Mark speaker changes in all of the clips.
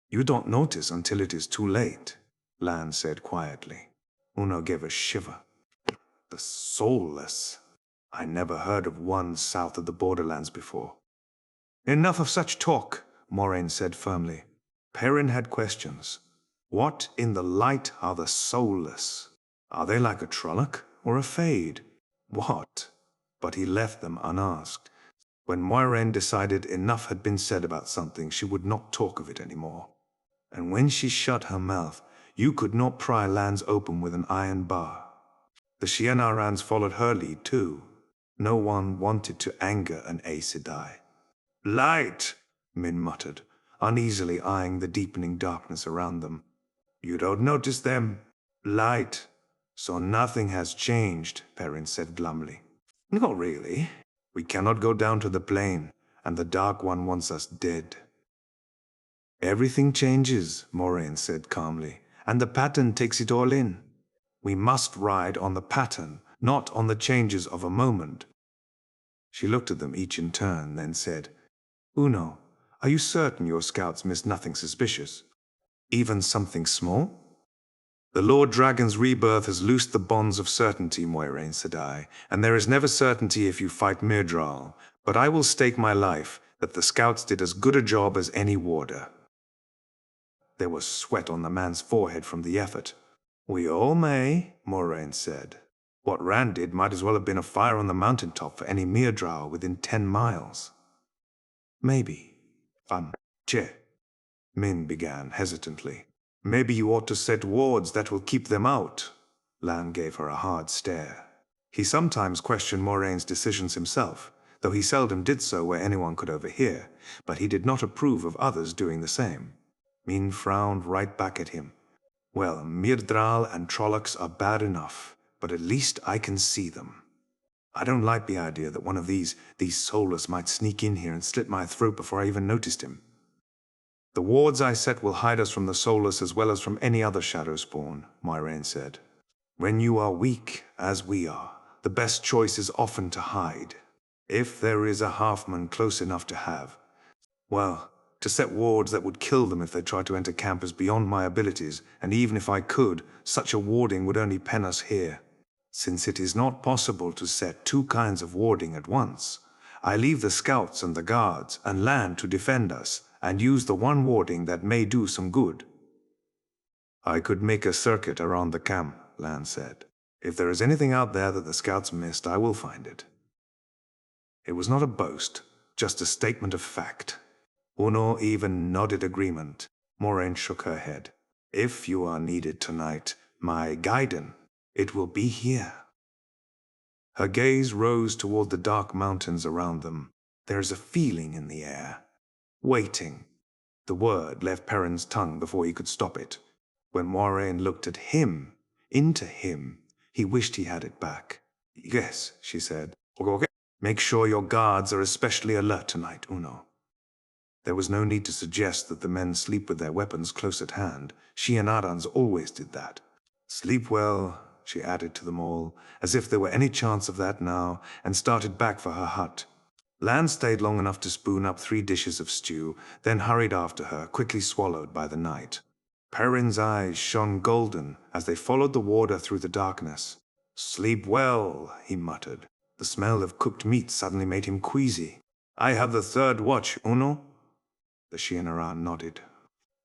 Speaker 1: You don't notice until it is too late, Lan said quietly. Uno gave a shiver. The soulless. I never heard of one south of the borderlands before. Enough of such talk, Moraine said firmly. Perrin had questions. What in the light are the soulless? Are they like a Trolloc or a Fade? What? But he left them unasked. When Moiraine decided enough had been said about something, she would not talk of it anymore. And when she shut her mouth, you could not pry lands open with an iron bar. The Shienarans followed her lead too. No one wanted to anger an Aes Sedai. Light, Min muttered, uneasily eyeing the deepening darkness around them. You don't notice them? Light. So nothing has changed, Perrin said glumly. Not really. We cannot go down to the plain, and the Dark One wants us dead. Everything changes, Moraine said calmly, and the pattern takes it all in. We must ride on the pattern, not on the changes of a moment. She looked at them each in turn, then said, Uno, are you certain your scouts missed nothing suspicious? Even something small? The Lord Dragon's rebirth has loosed the bonds of certainty, Moiraine Sedai, and there is never certainty if you fight Myrddraal, but I will stake my life that the scouts did as good a job as any warder. There was sweat on the man's forehead from the effort. We all may, Moraine said. What Rand did might as well have been a fire on the mountaintop for any Myrddraal within 10 miles. Maybe. Che. Min began hesitantly. Maybe you ought to set wards that will keep them out. Lan gave her a hard stare. He sometimes questioned Moraine's decisions himself, though he seldom did so where anyone could overhear, but he did not approve of others doing the same. Min frowned right back at him. Well, Myrddraal and Trollocs are bad enough, but at least I can see them. I don't like the idea that one of these soulless might sneak in here and slit my throat before I even noticed him. The wards I set will hide us from the soulless as well as from any other shadowspawn, Moiraine said. When you are weak, as we are, the best choice is often to hide. If there is a halfman close enough to have, well, to set wards that would kill them if they tried to enter camp is beyond my abilities, and even if I could, such a warding would only pen us here. Since it is not possible to set two kinds of warding at once, I leave the scouts and the guards and land to defend us, and use the one warding that may do some good. I could make a circuit around the camp, Lan said. If there is anything out there that the scouts missed, I will find it. It was not a boast, just a statement of fact. Uno even nodded agreement. Moraine shook her head. If you are needed tonight, my guidon, it will be here. Her gaze rose toward the dark mountains around them. There is a feeling in the air. Waiting. The word left Perrin's tongue before he could stop it. When Moraine looked at him, into him, he wished he had it back. Yes, she said. Okay. Make sure your guards are especially alert tonight, Uno. There was no need to suggest that the men sleep with their weapons close at hand. Shienarans always did that. Sleep well, she added to them all, as if there were any chance of that now, and started back for her hut. Lan stayed long enough to spoon up 3 dishes of stew, then hurried after her, quickly swallowed by the night. Perrin's eyes shone golden as they followed the warder through the darkness. Sleep well, he muttered. The smell of cooked meat suddenly made him queasy. I have the 3rd watch, Uno? The Shienaran nodded.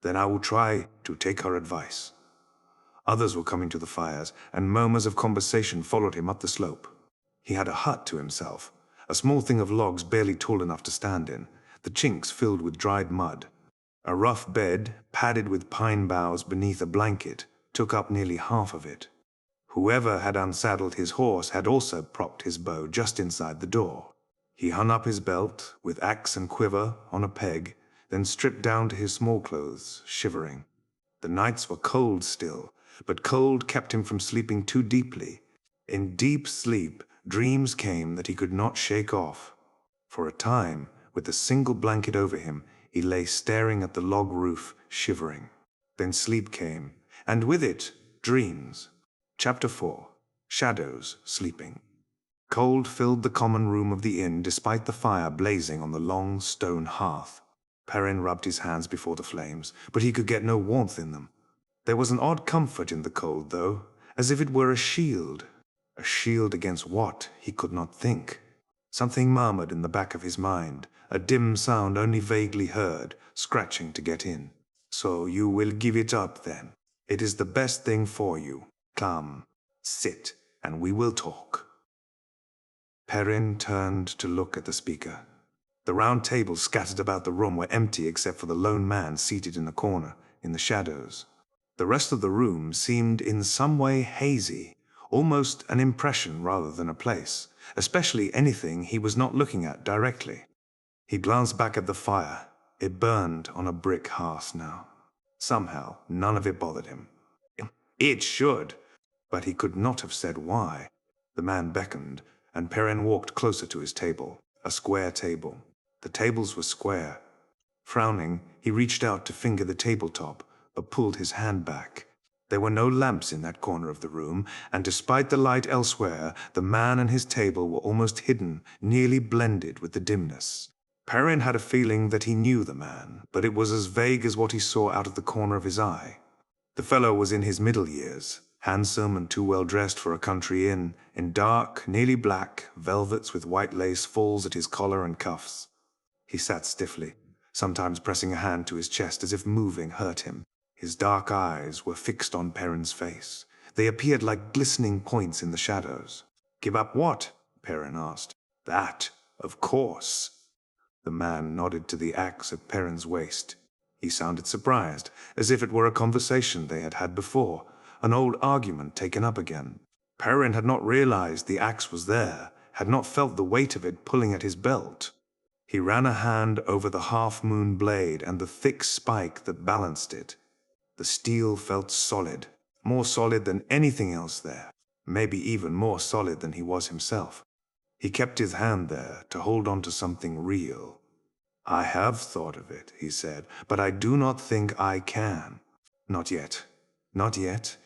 Speaker 1: Then I will try to take her advice. Others were coming to the fires, and murmurs of conversation followed him up the slope. He had a hut to himself. A small thing of logs barely tall enough to stand in, the chinks filled with dried mud. A rough bed, padded with pine boughs beneath a blanket, took up nearly half of it. Whoever had unsaddled his horse had also propped his bow just inside the door. He hung up his belt, with axe and quiver, on a peg, then stripped down to his small clothes, shivering. The nights were cold still, but cold kept him from sleeping too deeply. In deep sleep, dreams came that he could not shake off. For a time, with a single blanket over him, he lay staring at the log roof, shivering. Then sleep came, and with it, dreams. Chapter 4. Shadows Sleeping. Cold filled the common room of the inn despite the fire blazing on the long stone hearth. Perrin rubbed his hands before the flames, but he could get no warmth in them. There was an odd comfort in the cold, though, as if it were a shield. A shield against what, he could not think. Something murmured in the back of his mind, a dim sound only vaguely heard, scratching to get in. So you will give it up, then. It is the best thing for you. Come, sit, and we will talk. Perrin turned to look at the speaker. The round tables scattered about the room were empty except for the lone man seated in a corner, in the shadows. The rest of the room seemed in some way hazy, almost an impression rather than a place, especially anything he was not looking at directly. He glanced back at the fire. It burned on a brick hearth now. Somehow, none of it bothered him. It should, but he could not have said why. The man beckoned, and Perrin walked closer to his table, a square table. The tables were square. Frowning, he reached out to finger the tabletop, but pulled his hand back. There were no lamps in that corner of the room, and despite the light elsewhere, the man and his table were almost hidden, nearly blended with the dimness. Perrin had a feeling that he knew the man, but it was as vague as what he saw out of the corner of his eye. The fellow was in his middle years, handsome and too well dressed for a country inn, in dark, nearly black, velvets with white lace falls at his collar and cuffs. He sat stiffly, sometimes pressing a hand to his chest as if moving hurt him. His dark eyes were fixed on Perrin's face. They appeared like glistening points in the shadows. "Give up what?" Perrin asked. "That, of course." The man nodded to the axe at Perrin's waist. He sounded surprised, as if it were a conversation they had had before, an old argument taken up again. Perrin had not realized the axe was there, had not felt the weight of it pulling at his belt. He ran a hand over the half-moon blade and the thick spike that balanced it. The steel felt solid, more solid than anything else there, maybe even more solid than he was himself. He kept his hand there to hold on to something real. "I have thought of it," he said, "but I do not think I can. Not yet. Not yet."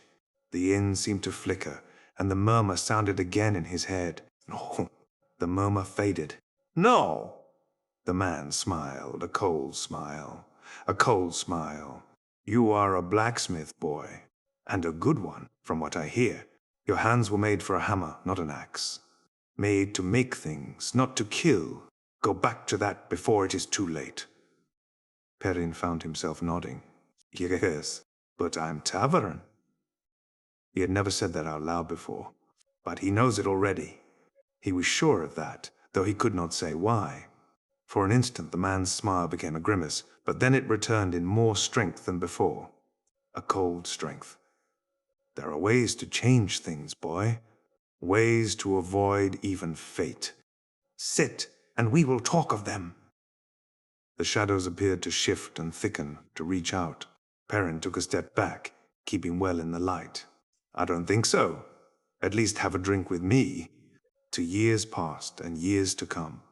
Speaker 1: The inn seemed to flicker, and the murmur sounded again in his head. No. The murmur faded. "No!" The man smiled, a cold smile. A cold smile. "You are a blacksmith, boy. And a good one, from what I hear. Your hands were made for a hammer, not an axe. Made to make things, not to kill. Go back to that before it is too late." Perrin found himself nodding. "Yes, but I'm Tavern." He had never said that out loud before, but he knows it already. He was sure of that, though he could not say why. For an instant the man's smile became a grimace, but then it returned in more strength than before. A cold strength. "There are ways to change things, boy. Ways to avoid even fate. Sit, and we will talk of them." The shadows appeared to shift and thicken, to reach out. Perrin took a step back, keeping well in the light. "I don't think so. At least have a drink with me." To years past and years to come.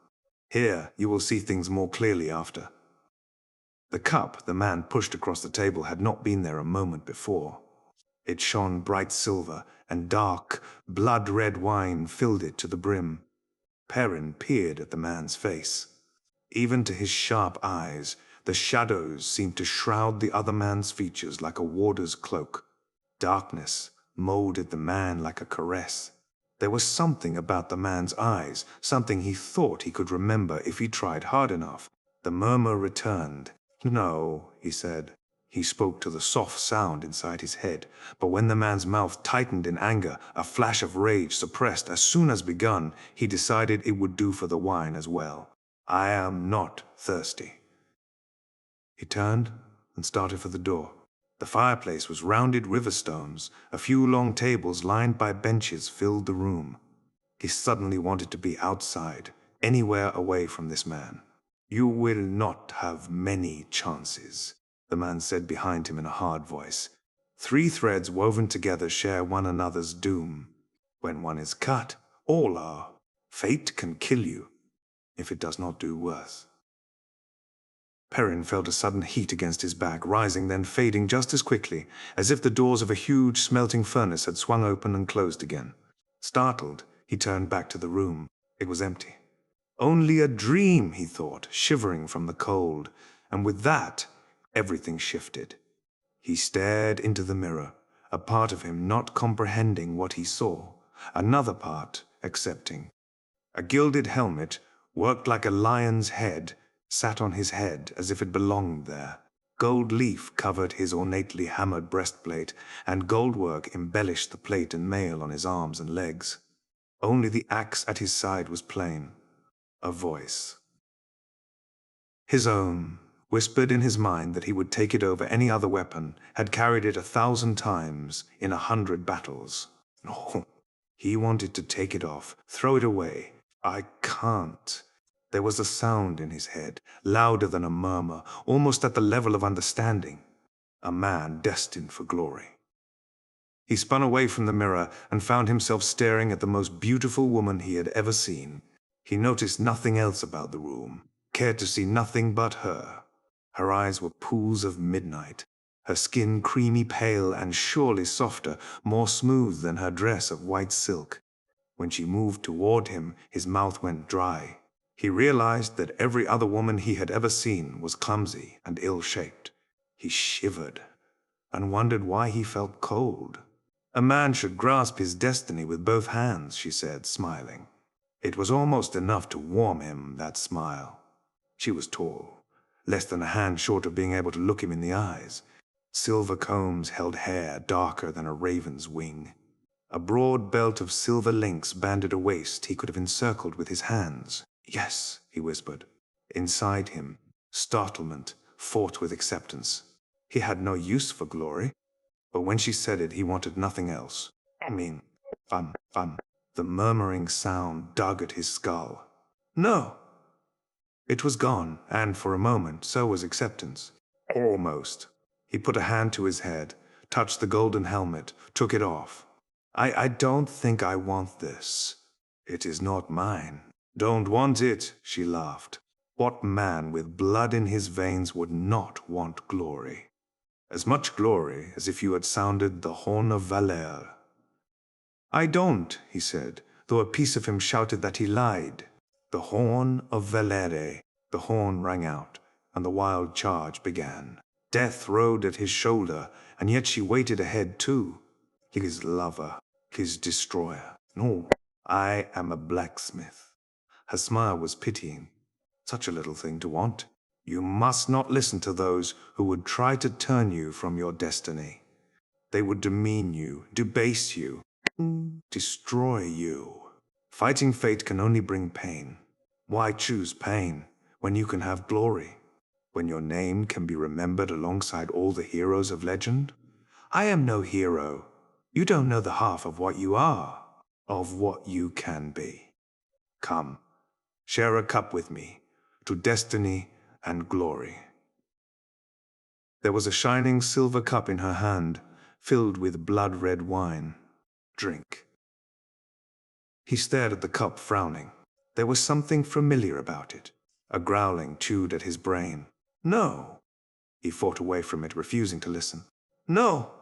Speaker 1: Here you will see things more clearly after. The cup the man pushed across the table had not been there a moment before. It shone bright silver, and dark, blood-red wine filled it to the brim. Perrin peered at the man's face. Even to his sharp eyes, the shadows seemed to shroud the other man's features like a warder's cloak. Darkness molded the man like a caress. There was something about the man's eyes, something he thought he could remember if he tried hard enough. The murmur returned. "No," he said. He spoke to the soft sound inside his head, but when the man's mouth tightened in anger, a flash of rage suppressed as soon as begun, he decided it would do for the wine as well. "I am not thirsty." He turned and started for the door. The fireplace was rounded river stones. A few long tables lined by benches filled the room. He suddenly wanted to be outside, anywhere away from this man. "You will not have many chances," the man said behind him in a hard voice. "Three threads woven together share one another's doom. When one is cut, all are. Fate can kill you, if it does not do worse." Perrin felt a sudden heat against his back, rising then fading just as quickly, as if the doors of a huge smelting furnace had swung open and closed again. Startled, he turned back to the room. It was empty. Only a dream, he thought, shivering from the cold. And with that, everything shifted. He stared into the mirror, a part of him not comprehending what he saw, another part accepting. A gilded helmet, worked like a lion's head, sat on his head as if it belonged there. Gold leaf covered his ornately hammered breastplate, and goldwork embellished the plate and mail on his arms and legs. Only the axe at his side was plain. A voice. His own, whispered in his mind that he would take it over any other weapon, had carried it 1,000 times in 100 battles. No, he wanted to take it off, throw it away. I can't. There was a sound in his head, louder than a murmur, almost at the level of understanding. A man destined for glory. He spun away from the mirror and found himself staring at the most beautiful woman he had ever seen. He noticed nothing else about the room, cared to see nothing but her. Her eyes were pools of midnight, her skin creamy pale and surely softer, more smooth than her dress of white silk. When she moved toward him, his mouth went dry. He realized that every other woman he had ever seen was clumsy and ill-shaped. He shivered and wondered why he felt cold. A man should grasp his destiny with both hands, she said, smiling. It was almost enough to warm him, that smile. She was tall, less than a hand short of being able to look him in the eyes. Silver combs held hair darker than a raven's wing. A broad belt of silver links banded a waist he could have encircled with his hands. Yes, he whispered. Inside him, startlement fought with acceptance. He had no use for glory. But when she said it, he wanted nothing else. Fun. The murmuring sound dug at his skull. No. It was gone, and for a moment, so was acceptance. Almost. He put a hand to his head, touched the golden helmet, took it off. I don't think I want this. It is not mine. Don't want it, she laughed. What man with blood in his veins would not want glory? As much glory as if you had sounded the horn of Valere. I don't, he said, though a piece of him shouted that he lied. The horn of Valere. The horn rang out, and the wild charge began. Death rode at his shoulder, and yet she waited ahead too. His lover, his destroyer. No, I am a blacksmith. Her smile was pitying. Such a little thing to want. You must not listen to those who would try to turn you from your destiny. They would demean you, debase you, destroy you. Fighting fate can only bring pain. Why choose pain when you can have glory? When your name can be remembered alongside all the heroes of legend? I am no hero. You don't know the half of what you are, of what you can be. Come, share a cup with me, to destiny and glory. There was a shining silver cup in her hand, filled with blood-red wine. Drink. He stared at the cup, frowning. There was something familiar about it. A growling chewed at his brain. No. He fought away from it, refusing to listen. No.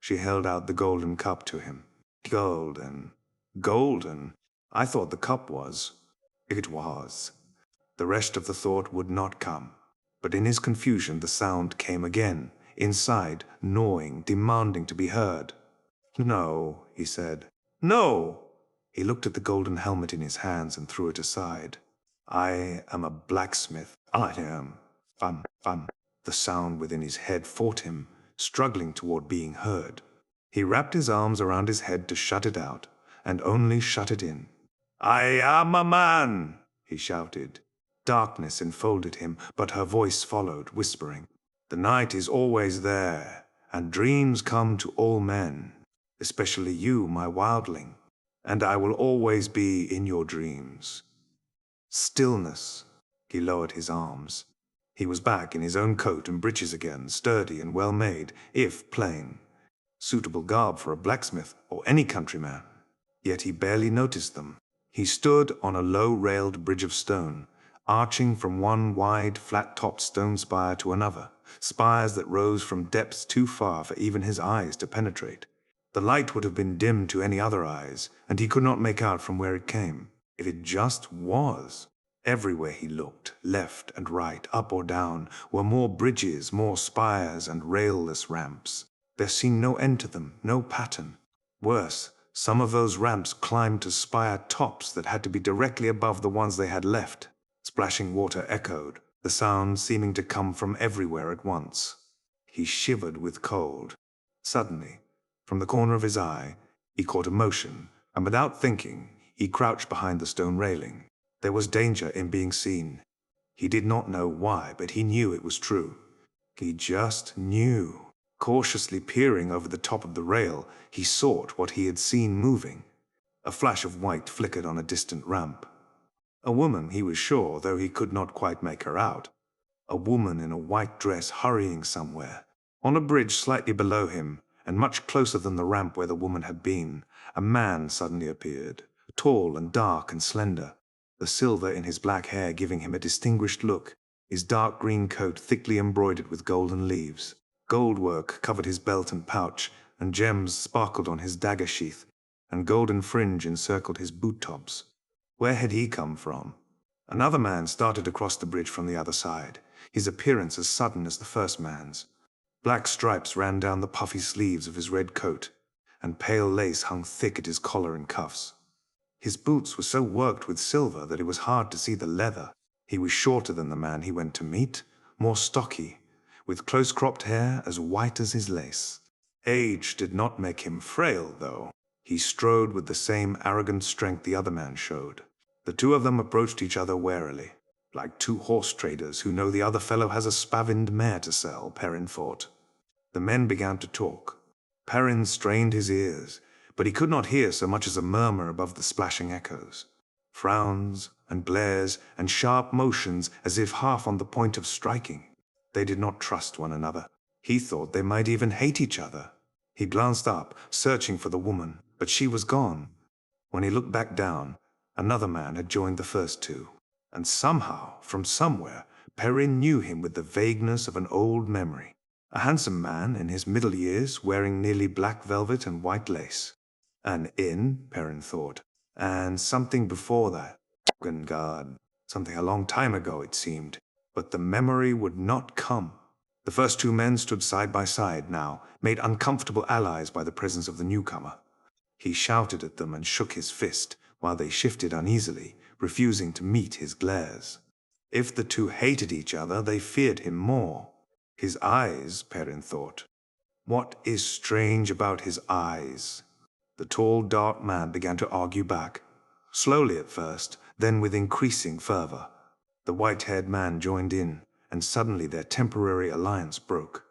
Speaker 1: She held out the golden cup to him. Golden. Golden. I thought the cup was. It was. The rest of the thought would not come. But in his confusion the sound came again, inside, gnawing, demanding to be heard. No, he said. No! He looked at the golden helmet in his hands and threw it aside. I am a blacksmith. I am. Fun. The sound within his head fought him, struggling toward being heard. He wrapped his arms around his head to shut it out, and only shut it in. I am a man, he shouted. Darkness enfolded him, but her voice followed, whispering. The night is always there, and dreams come to all men, especially you, my wildling, and I will always be in your dreams. Stillness. He lowered his arms. He was back in his own coat and breeches again, sturdy and well-made, if plain. Suitable garb for a blacksmith or any countryman. Yet he barely noticed them. He stood on a low-railed bridge of stone, arching from one wide, flat-topped stone spire to another, spires that rose from depths too far for even his eyes to penetrate. The light would have been dim to any other eyes, and he could not make out from where it came. If it just was. Everywhere he looked, left and right, up or down, were more bridges, more spires and railless ramps. There seemed no end to them, no pattern. Worse, some of those ramps climbed to spire tops that had to be directly above the ones they had left. Splashing water echoed, the sound seeming to come from everywhere at once. He shivered with cold. Suddenly, from the corner of his eye, he caught a motion, and without thinking, he crouched behind the stone railing. There was danger in being seen. He did not know why, but he knew it was true. He just knew. Cautiously peering over the top of the rail, he sought what he had seen moving. A flash of white flickered on a distant ramp. A woman, he was sure, though he could not quite make her out. A woman in a white dress hurrying somewhere. On a bridge slightly below him, and much closer than the ramp where the woman had been, a man suddenly appeared, tall and dark and slender, the silver in his black hair giving him a distinguished look, his dark green coat thickly embroidered with golden leaves. Gold work covered his belt and pouch, and gems sparkled on his dagger sheath, and golden fringe encircled his boot tops. Where had he come from? Another man started across the bridge from the other side, his appearance as sudden as the first man's. Black stripes ran down the puffy sleeves of his red coat, and pale lace hung thick at his collar and cuffs. His boots were so worked with silver that it was hard to see the leather. He was shorter than the man he went to meet, more stocky, with close-cropped hair as white as his lace. Age did not make him frail, though. He strode with the same arrogant strength the other man showed. The two of them approached each other warily, like two horse traders who know the other fellow has a spavined mare to sell, Perrin thought. The men began to talk. Perrin strained his ears, but he could not hear so much as a murmur above the splashing echoes. Frowns and glares and sharp motions as if half on the point of striking. They did not trust one another. He thought they might even hate each other. He glanced up, searching for the woman, but she was gone. When he looked back down, another man had joined the first two. And somehow, from somewhere, Perrin knew him with the vagueness of an old memory. A handsome man in his middle years, wearing nearly black velvet and white lace. An inn, Perrin thought, and something before that. God, something a long time ago, it seemed. But the memory would not come. The first two men stood side by side now, made uncomfortable allies by the presence of the newcomer. He shouted at them and shook his fist, while they shifted uneasily, refusing to meet his glares. If the two hated each other, they feared him more. His eyes, Perrin thought. What is strange about his eyes? The tall, dark man began to argue back, slowly at first, then with increasing fervor. The white-haired man joined in, and suddenly their temporary alliance broke.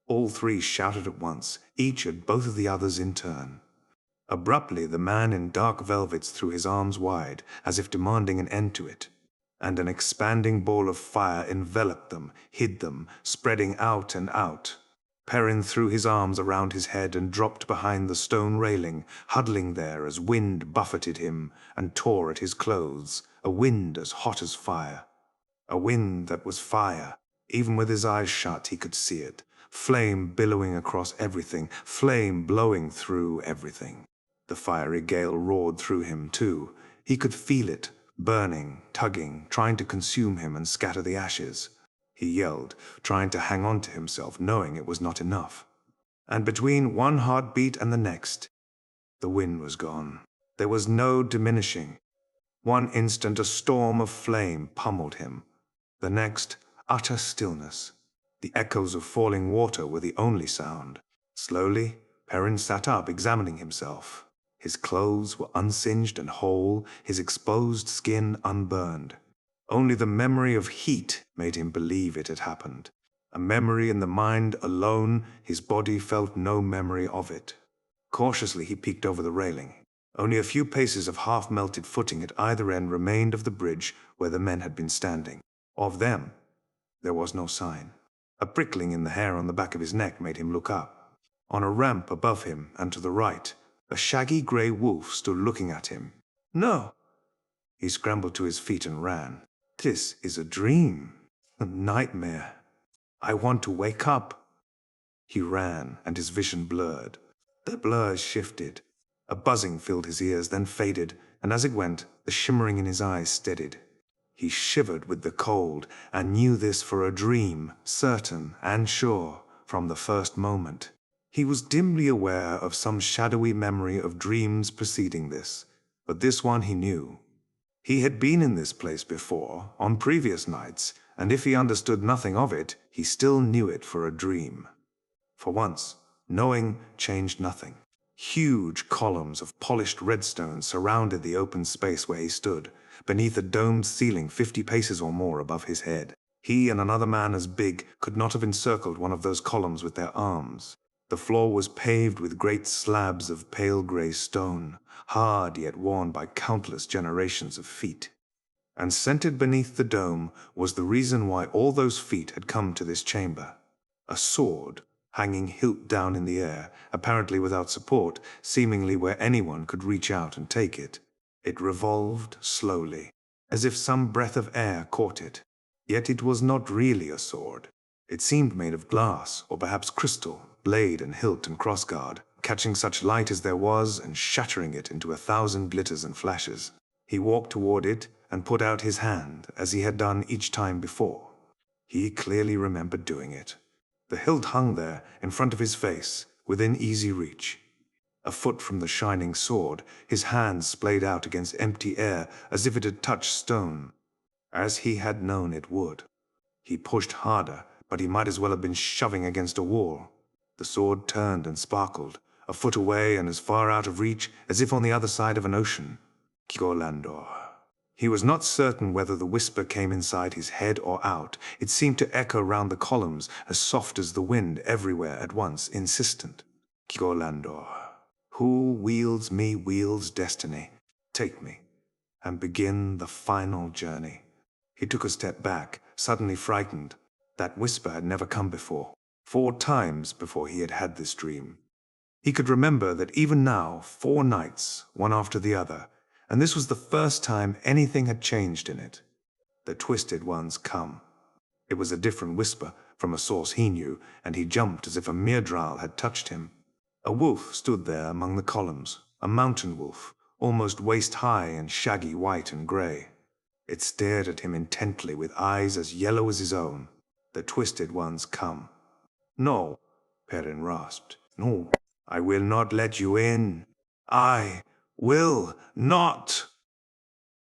Speaker 1: All three shouted at once, each at both of the others in turn. Abruptly, the man in dark velvets threw his arms wide, as if demanding an end to it, and an expanding ball of fire enveloped them, hid them, spreading out and out. Perrin threw his arms around his head and dropped behind the stone railing, huddling there as wind buffeted him and tore at his clothes, a wind as hot as fire. A wind that was fire. Even with his eyes shut, he could see it. Flame billowing across everything, flame blowing through everything. The fiery gale roared through him, too. He could feel it, burning, tugging, trying to consume him and scatter the ashes. He yelled, trying to hang on to himself, knowing it was not enough. And between one heartbeat and the next, the wind was gone. There was no diminishing. One instant, a storm of flame pummeled him. The next, utter stillness. The echoes of falling water were the only sound. Slowly, Perrin sat up, examining himself. His clothes were unsinged and whole, his exposed skin unburned. Only the memory of heat made him believe it had happened. A memory in the mind alone, his body felt no memory of it. Cautiously he peeked over the railing. Only a few paces of half-melted footing at either end remained of the bridge where the men had been standing. Of them, there was no sign. A prickling in the hair on the back of his neck made him look up. On a ramp above him and to the right, a shaggy grey wolf stood looking at him. No! He scrambled to his feet and ran. This is a dream. A nightmare. I want to wake up. He ran, and his vision blurred. The blur shifted. A buzzing filled his ears, then faded, and as it went, the shimmering in his eyes steadied. He shivered with the cold, and knew this for a dream, certain and sure, from the first moment. He was dimly aware of some shadowy memory of dreams preceding this, but this one he knew. He had been in this place before, on previous nights, and if he understood nothing of it, he still knew it for a dream. For once, knowing changed nothing. Huge columns of polished redstone surrounded the open space where he stood, beneath a domed ceiling 50 paces or more above his head. He and another man as big could not have encircled one of those columns with their arms. The floor was paved with great slabs of pale grey stone, hard yet worn by countless generations of feet. And scented beneath the dome was the reason why all those feet had come to this chamber. A sword, hanging hilt down in the air, apparently without support, seemingly where anyone could reach out and take it. It revolved slowly, as if some breath of air caught it. Yet it was not really a sword. It seemed made of glass, or perhaps crystal, blade and hilt and crossguard, catching such light as there was and shattering it into 1,000 glitters and flashes. He walked toward it and put out his hand, as he had done each time before. He clearly remembered doing it. The hilt hung there, in front of his face, within easy reach. A foot from the shining sword, his hand splayed out against empty air as if it had touched stone, as he had known it would. He pushed harder, but he might as well have been shoving against a wall. The sword turned and sparkled, a foot away and as far out of reach as if on the other side of an ocean. Kigolandor. He was not certain whether the whisper came inside his head or out. It seemed to echo round the columns, as soft as the wind, everywhere at once, insistent. Kigolandor. Who wields me wields destiny. Take me, and begin the final journey. He took a step back, suddenly frightened. That whisper had never come before. 4 times before he had had this dream. He could remember that even now, 4 nights, one after the other, and this was the first time anything had changed in it. The twisted ones come. It was a different whisper, from a source he knew, and he jumped as if a Myrddraal had touched him. A wolf stood there among the columns, a mountain wolf, almost waist-high and shaggy white and grey. It stared at him intently with eyes as yellow as his own. The twisted ones come. No, Perrin rasped. No, I will not let you in. I will not.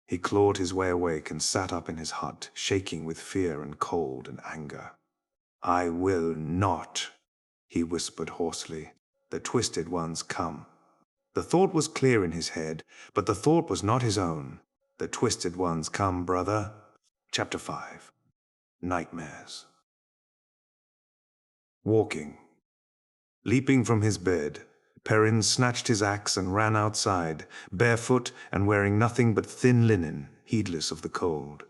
Speaker 1: He clawed his way awake and sat up in his hut, shaking with fear and cold and anger. I will not, he whispered hoarsely. The twisted ones come. The thought was clear in his head, but the thought was not his own. The twisted ones come, brother. Chapter 5. Nightmares. Walking. Leaping from his bed, Perrin snatched his axe and ran outside, barefoot and wearing nothing but thin linen, heedless of the cold.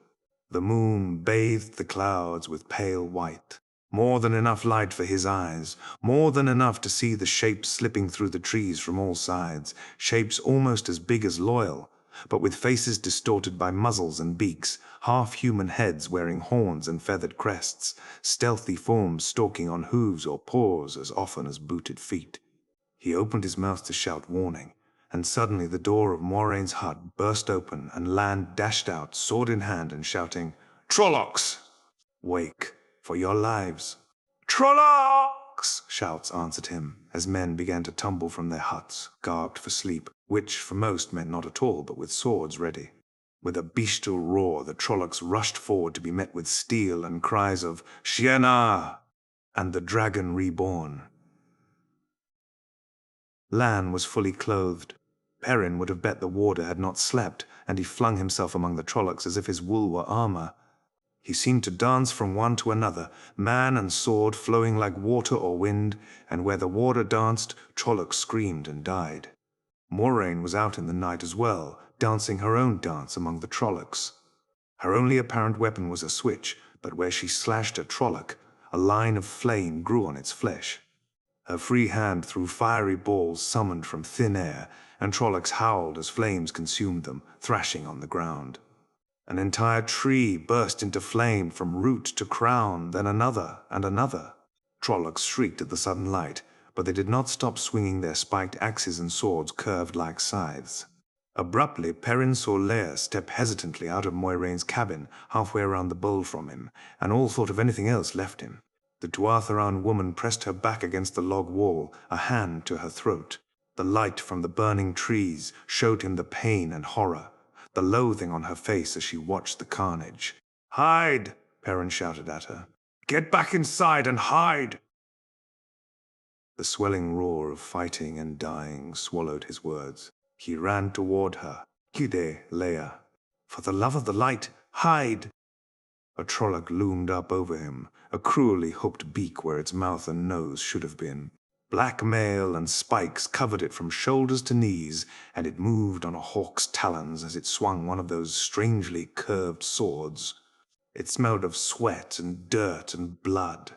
Speaker 1: The moon bathed the clouds with pale white. More than enough light for his eyes, more than enough to see the shapes slipping through the trees from all sides, shapes almost as big as Loyal, but with faces distorted by muzzles and beaks, half-human heads wearing horns and feathered crests, stealthy forms stalking on hooves or paws as often as booted feet. He opened his mouth to shout warning, and suddenly the door of Moraine's hut burst open and Lan dashed out, sword in hand, and shouting, "Trollocs! Wake, for your lives!" "Trollocs!" shouts answered him, as men began to tumble from their huts, garbed for sleep, which for most meant not at all, but with swords ready. With a bestial roar, the Trollocs rushed forward to be met with steel and cries of "Shiena!" and the Dragon Reborn. Lan was fully clothed. Perrin would have bet the warder had not slept, and he flung himself among the Trollocs as if his wool were armor. He seemed to dance from one to another, man and sword flowing like water or wind, and where the warder danced, Trollocs screamed and died. Moraine was out in the night as well, dancing her own dance among the Trollocs. Her only apparent weapon was a switch, but where she slashed a Trolloc, a line of flame grew on its flesh. Her free hand threw fiery balls summoned from thin air, and Trollocs howled as flames consumed them, thrashing on the ground. An entire tree burst into flame from root to crown, then another and another. Trollocs shrieked at the sudden light, but they did not stop swinging their spiked axes and swords curved like scythes. Abruptly, Perrin saw Leia step hesitantly out of Moiraine's cabin, halfway around the bowl from him, and all thought of anything else left him. The Tuatharan woman pressed her back against the log wall, a hand to her throat. The light from the burning trees showed him the pain and horror, the loathing on her face as she watched the carnage. "Hide!" Perrin shouted at her. "Get back inside and hide!" The swelling roar of fighting and dying swallowed his words. He ran toward her. "Kide, Leia. For the love of the light, hide!" A Trolloc loomed up over him, a cruelly hooked beak where its mouth and nose should have been. Black mail and spikes covered it from shoulders to knees, and it moved on a hawk's talons as it swung one of those strangely curved swords. It smelled of sweat and dirt and blood.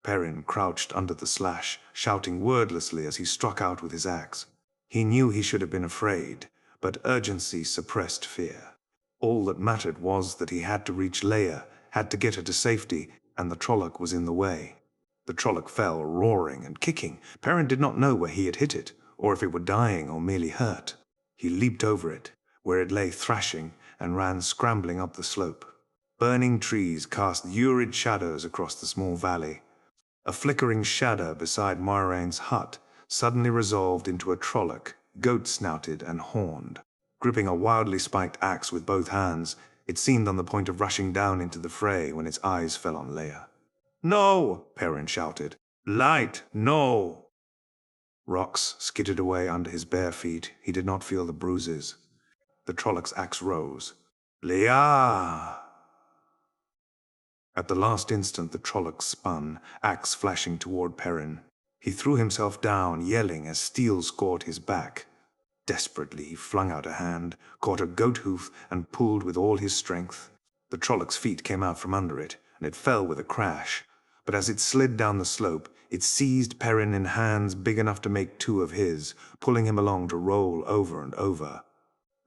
Speaker 1: Perrin crouched under the slash, shouting wordlessly as he struck out with his axe. He knew he should have been afraid, but urgency suppressed fear. All that mattered was that he had to reach Leia, had to get her to safety, and the Trolloc was in the way. The Trolloc fell, roaring and kicking. Perrin did not know where he had hit it, or if it were dying or merely hurt. He leaped over it, where it lay thrashing, and ran scrambling up the slope. Burning trees cast lurid shadows across the small valley. A flickering shadow beside Moiraine's hut suddenly resolved into a Trolloc, goat-snouted and horned. Gripping a wildly spiked axe with both hands, it seemed on the point of rushing down into the fray when its eyes fell on Leia. "No!" Perrin shouted. "Light, no!" Rocks skidded away under his bare feet. He did not feel the bruises. The Trolloc's axe rose. "Leia!" At the last instant the Trolloc spun, axe flashing toward Perrin. He threw himself down, yelling as steel scored his back. Desperately he flung out a hand, caught a goat hoof, and pulled with all his strength. The Trolloc's feet came out from under it, and it fell with a crash. But as it slid down the slope, it seized Perrin in hands big enough to make two of his, pulling him along to roll over and over.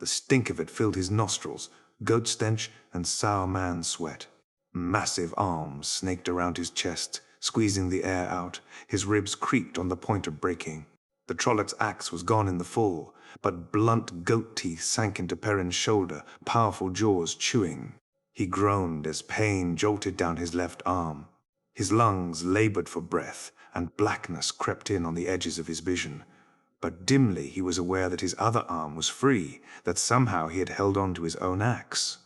Speaker 1: The stink of it filled his nostrils, goat stench and sour man sweat. Massive arms snaked around his chest, squeezing the air out. His ribs creaked on the point of breaking. The Trolloc's axe was gone in the full, but blunt goat teeth sank into Perrin's shoulder, powerful jaws chewing. He groaned as pain jolted down his left arm. His lungs labored for breath, and blackness crept in on the edges of his vision. But dimly he was aware that his other arm was free, that somehow he had held on to his own axe.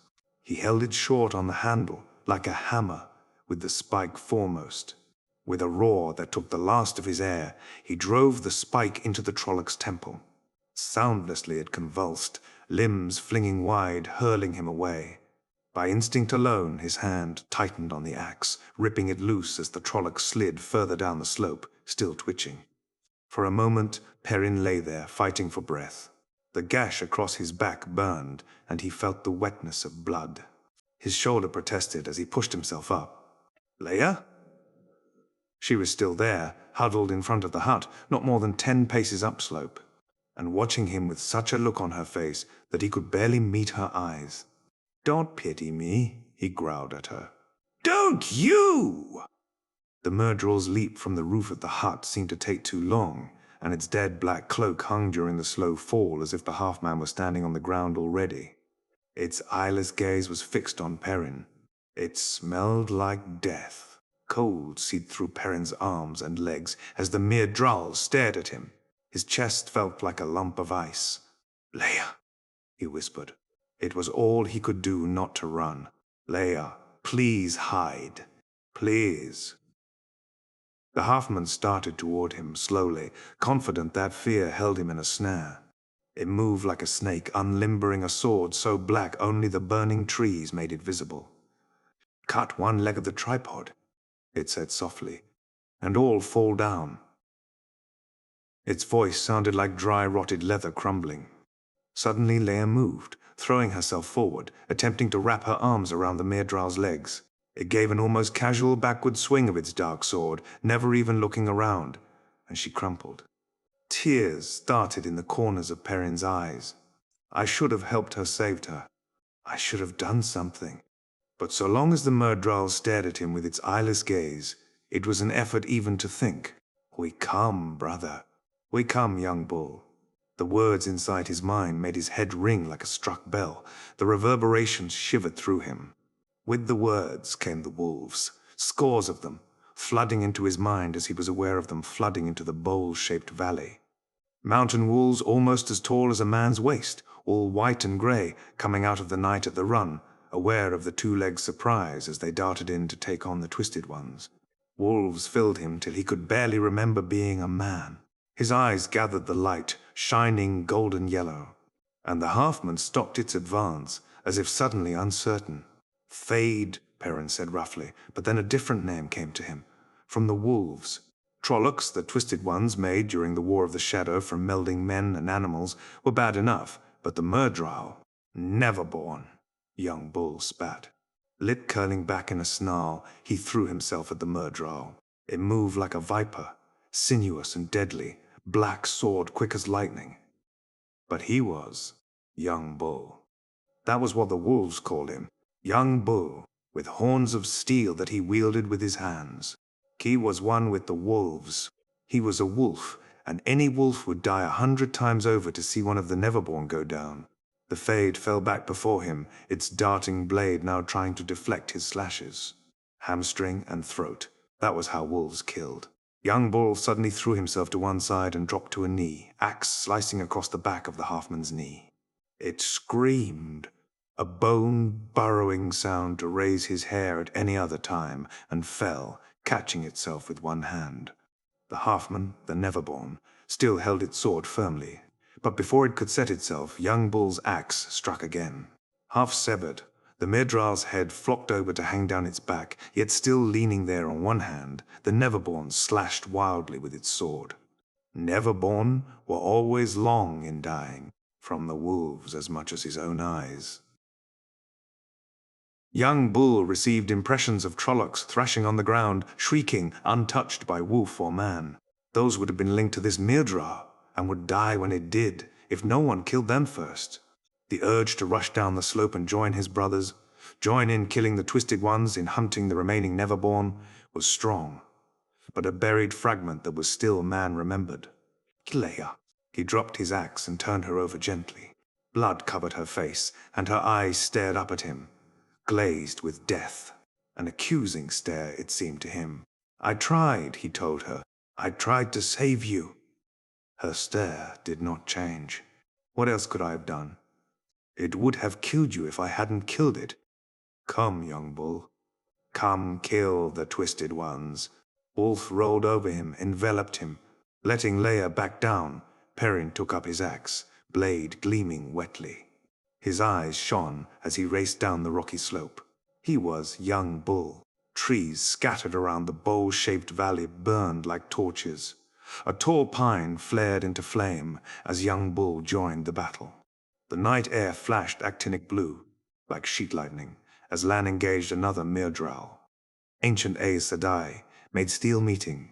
Speaker 1: He held it short on the handle, like a hammer, with the spike foremost. With a roar that took the last of his air, he drove the spike into the Trolloc's temple. Soundlessly it convulsed, limbs flinging wide, hurling him away. By instinct alone, his hand tightened on the axe, ripping it loose as the Trolloc slid further down the slope, still twitching. For a moment, Perrin lay there, fighting for breath. The gash across his back burned, and he felt the wetness of blood. His shoulder protested as he pushed himself up. "Leia?" She was still there, huddled in front of the hut, not more than 10 paces upslope, and watching him with such a look on her face that he could barely meet her eyes. "Don't pity me," he growled at her. "Don't you!" The Myrddraal's leap from the roof of the hut seemed to take too long, and its dead black cloak hung during the slow fall as if the half-man was standing on the ground already. Its eyeless gaze was fixed on Perrin. It smelled like death. Cold seeped through Perrin's arms and legs as the Myrddraal stared at him. His chest felt like a lump of ice. "Leia," he whispered. It was all he could do not to run. "Leia, please hide. Please." The halfman started toward him slowly, confident that fear held him in a snare. It moved like a snake, unlimbering a sword so black only the burning trees made it visible. "Cut one leg of the tripod," it said softly, "and all fall down." Its voice sounded like dry, rotted leather crumbling. Suddenly Leia moved, throwing herself forward, attempting to wrap her arms around the Myrddraal's legs. It gave an almost casual backward swing of its dark sword, never even looking around, and she crumpled. Tears started in the corners of Perrin's eyes. I should have helped her, saved her. I should have done something. But so long as the Myrddraal stared at him with its eyeless gaze, it was an effort even to think. "We come, brother. We come, young bull. The words inside his mind made his head ring like a struck bell. The reverberations shivered through him. With the words came the wolves, scores of them, flooding into his mind as he was aware of them flooding into the bowl-shaped valley. Mountain wolves almost as tall as a man's waist, all white and grey, coming out of the night at the run, aware of the two-legged surprise as they darted in to take on the twisted ones. Wolves filled him till he could barely remember being a man. His eyes gathered the light, shining golden yellow, and the halfman stopped its advance, as if suddenly uncertain. Fade, Perrin said roughly, but then a different name came to him. From the wolves. Trollocs, the twisted ones made during the War of the Shadow from melding men and animals, were bad enough, but the Myrddraal, never born. Young Bull spat. Lip curling back in a snarl, he threw himself at the Myrddraal. It moved like a viper, sinuous and deadly, black sword quick as lightning. But he was Young Bull. That was what the wolves called him, Young Bull, with horns of steel that he wielded with his hands. He was one with the wolves. He was a wolf, and any wolf would die 100 times over to see one of the Neverborn go down. The Fade fell back before him, its darting blade now trying to deflect his slashes. Hamstring and throat. That was how wolves killed. Young Bull suddenly threw himself to one side and dropped to a knee, axe slicing across the back of the halfman's knee. It screamed, a bone-burrowing sound to raise his hair at any other time, and fell, catching itself with one hand. The halfman, the Neverborn, still held its sword firmly, but before it could set itself, Young Bull's axe struck again. Half severed, the Myrddraal's head flopped over to hang down its back, yet still leaning there on one hand, the Neverborn slashed wildly with its sword. Neverborn were always long in dying, from the wolves as much as his own eyes. Young Bull received impressions of Trollocs thrashing on the ground, shrieking, untouched by wolf or man. Those would have been linked to this Myrddraal, and would die when it did, if no one killed them first. The urge to rush down the slope and join his brothers, join in killing the twisted ones in hunting the remaining Neverborn, was strong, but a buried fragment that was still man-remembered. Leia. He dropped his axe and turned her over gently. Blood covered her face, and her eyes stared up at him, glazed with death. An accusing stare, it seemed to him. "I tried," he told her. "I tried to save you." Her stare did not change. "What else could I have done?" "It would have killed you if I hadn't killed it. Come, Young Bull. Come kill the twisted ones." Wolf rolled over him, enveloped him. Letting Leia back down, Perrin took up his axe, blade gleaming wetly. His eyes shone as he raced down the rocky slope. He was Young Bull. Trees scattered around the bowl-shaped valley burned like torches. A tall pine flared into flame as Young Bull joined the battle. The night air flashed actinic blue, like sheet lightning, as Lan engaged another Myrddraal. Ancient Aes Sedai made steel meeting,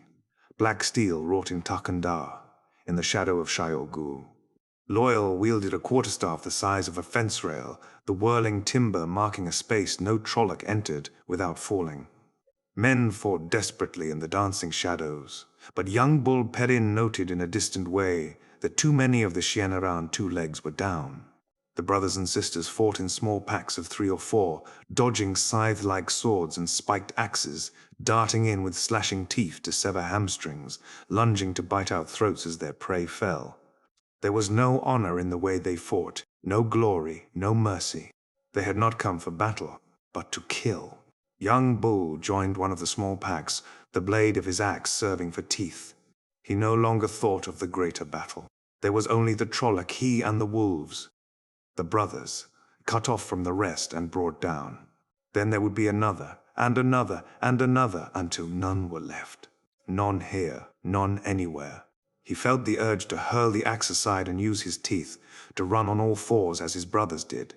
Speaker 1: black steel wrought in Tarkandar, in the shadow of Shaiol Ghul. Loyal wielded a quarterstaff the size of a fence rail, the whirling timber marking a space no Trolloc entered without falling. Men fought desperately in the dancing shadows, but Young Bull Perrin noted in a distant way that too many of the Shienaran two legs were down. The brothers and sisters fought in small packs of 3 or 4, dodging scythe-like swords and spiked axes, darting in with slashing teeth to sever hamstrings, lunging to bite out throats as their prey fell. There was no honor in the way they fought, no glory, no mercy. They had not come for battle, but to kill. Young Bull joined one of the small packs, the blade of his axe serving for teeth. He no longer thought of the greater battle. There was only the Trolloc, he and the wolves. The brothers, cut off from the rest and brought down. Then there would be another, and another, and another, until none were left. None here, none anywhere. He felt the urge to hurl the axe aside and use his teeth, to run on all fours as his brothers did.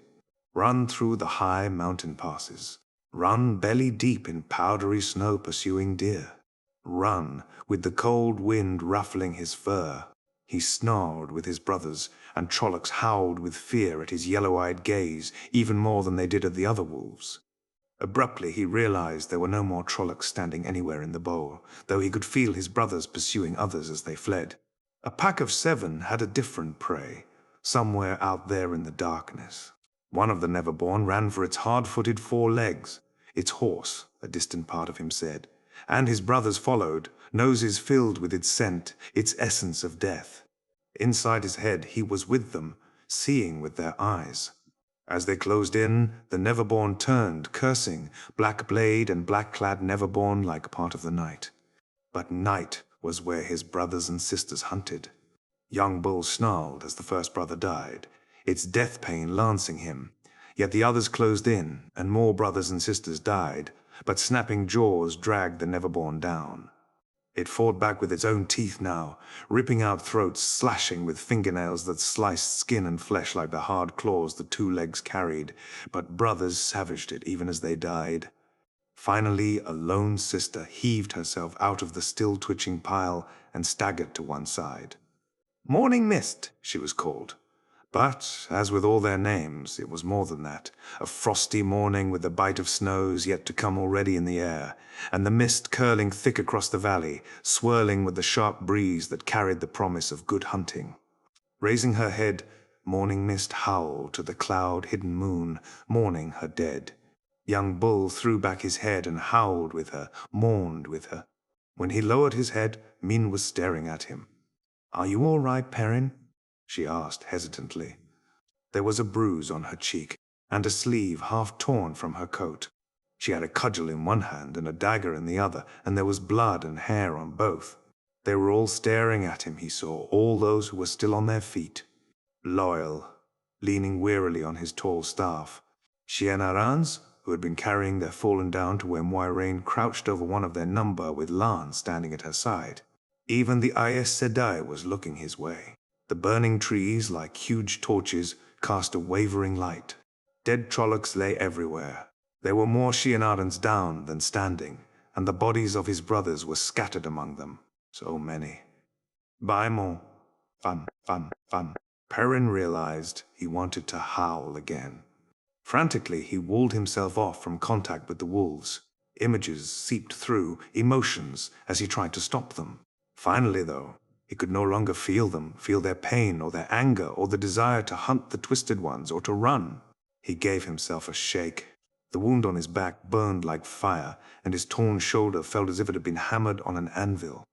Speaker 1: Run through the high mountain passes. Run belly deep in powdery snow pursuing deer. Run with the cold wind ruffling his fur. He snarled with his brothers, and Trollocs howled with fear at his yellow-eyed gaze, even more than they did at the other wolves. Abruptly he realized there were no more Trollocs standing anywhere in the bowl, though he could feel his brothers pursuing others as they fled. A pack of 7 had a different prey, somewhere out there in the darkness. One of the Neverborn ran for its hard-footed 4 legs. Its horse, a distant part of him said, and his brothers followed, noses filled with its scent, its essence of death. Inside his head he was with them, seeing with their eyes. As they closed in, the Neverborn turned, cursing, black blade and black-clad Neverborn like part of the night. But night was where his brothers and sisters hunted. Young Bull snarled as the first brother died, its death pain lancing him. Yet the others closed in, and more brothers and sisters died, but snapping jaws dragged the Neverborn down. It fought back with its own teeth now, ripping out throats, slashing with fingernails that sliced skin and flesh like the hard claws the 2 legs carried, but brothers savaged it even as they died. Finally, a lone sister heaved herself out of the still-twitching pile and staggered to one side. Morning Mist, she was called. But, as with all their names, it was more than that. A frosty morning with the bite of snows yet to come already in the air, and the mist curling thick across the valley, swirling with the sharp breeze that carried the promise of good hunting. Raising her head, Morning Mist howled to the cloud-hidden moon, mourning her dead. Young Bull threw back his head and howled with her, mourned with her. When he lowered his head, Min was staring at him. "Are you all right, Perrin?" she asked hesitantly. There was a bruise on her cheek, and a sleeve half torn from her coat. She had a cudgel in one hand and a dagger in the other, and there was blood and hair on both. They were all staring at him, he saw, all those who were still on their feet. Loyal, leaning wearily on his tall staff. Shienaran's, who had been carrying their fallen down to where Moiraine crouched over one of their number with Lan standing at her side. Even the Aes Sedai was looking his way. The burning trees, like huge torches, cast a wavering light. Dead Trollocs lay everywhere. There were more Shienarans down than standing, and the bodies of his brothers were scattered among them. So many. Baimon. Fun, fun, fun. Perrin realized he wanted to howl again. Frantically, he walled himself off from contact with the wolves. Images seeped through, emotions, as he tried to stop them. Finally, though, he could no longer feel them, feel their pain or their anger or the desire to hunt the twisted ones or to run. He gave himself a shake. The wound on his back burned like fire, and his torn shoulder felt as if it had been hammered on an anvil.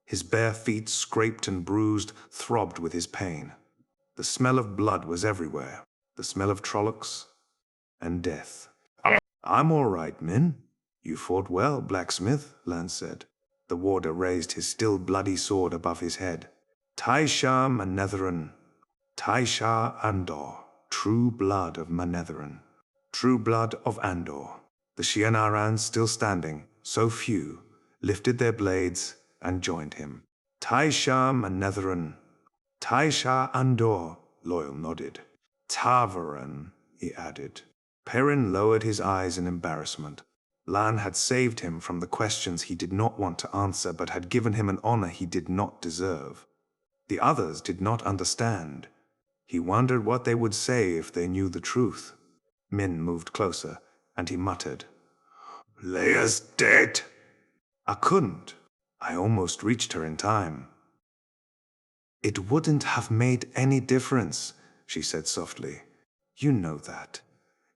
Speaker 1: His bare feet, scraped and bruised, throbbed with his pain. The smell of blood was everywhere, the smell of Trollocs and death. "I'm all right, Min. You fought well, blacksmith," Lan said. The warder raised his still bloody sword above his head. "Taisha Manetheren. Taisha Andor. True blood of Manetheren. True blood of Andor." The Shienarans, still standing, so few, lifted their blades and joined him. "Taisha Manetheren. Taisha Andor," Loyal nodded. "Taveren," he added. Perrin lowered his eyes in embarrassment. Lan had saved him from the questions he did not want to answer, but had given him an honor he did not deserve. The others did not understand. He wondered what they would say if they knew the truth. Min moved closer, and he muttered, "Leia's dead." "I couldn't. I almost reached her in time." "It wouldn't have made any difference," she said softly. "You know that."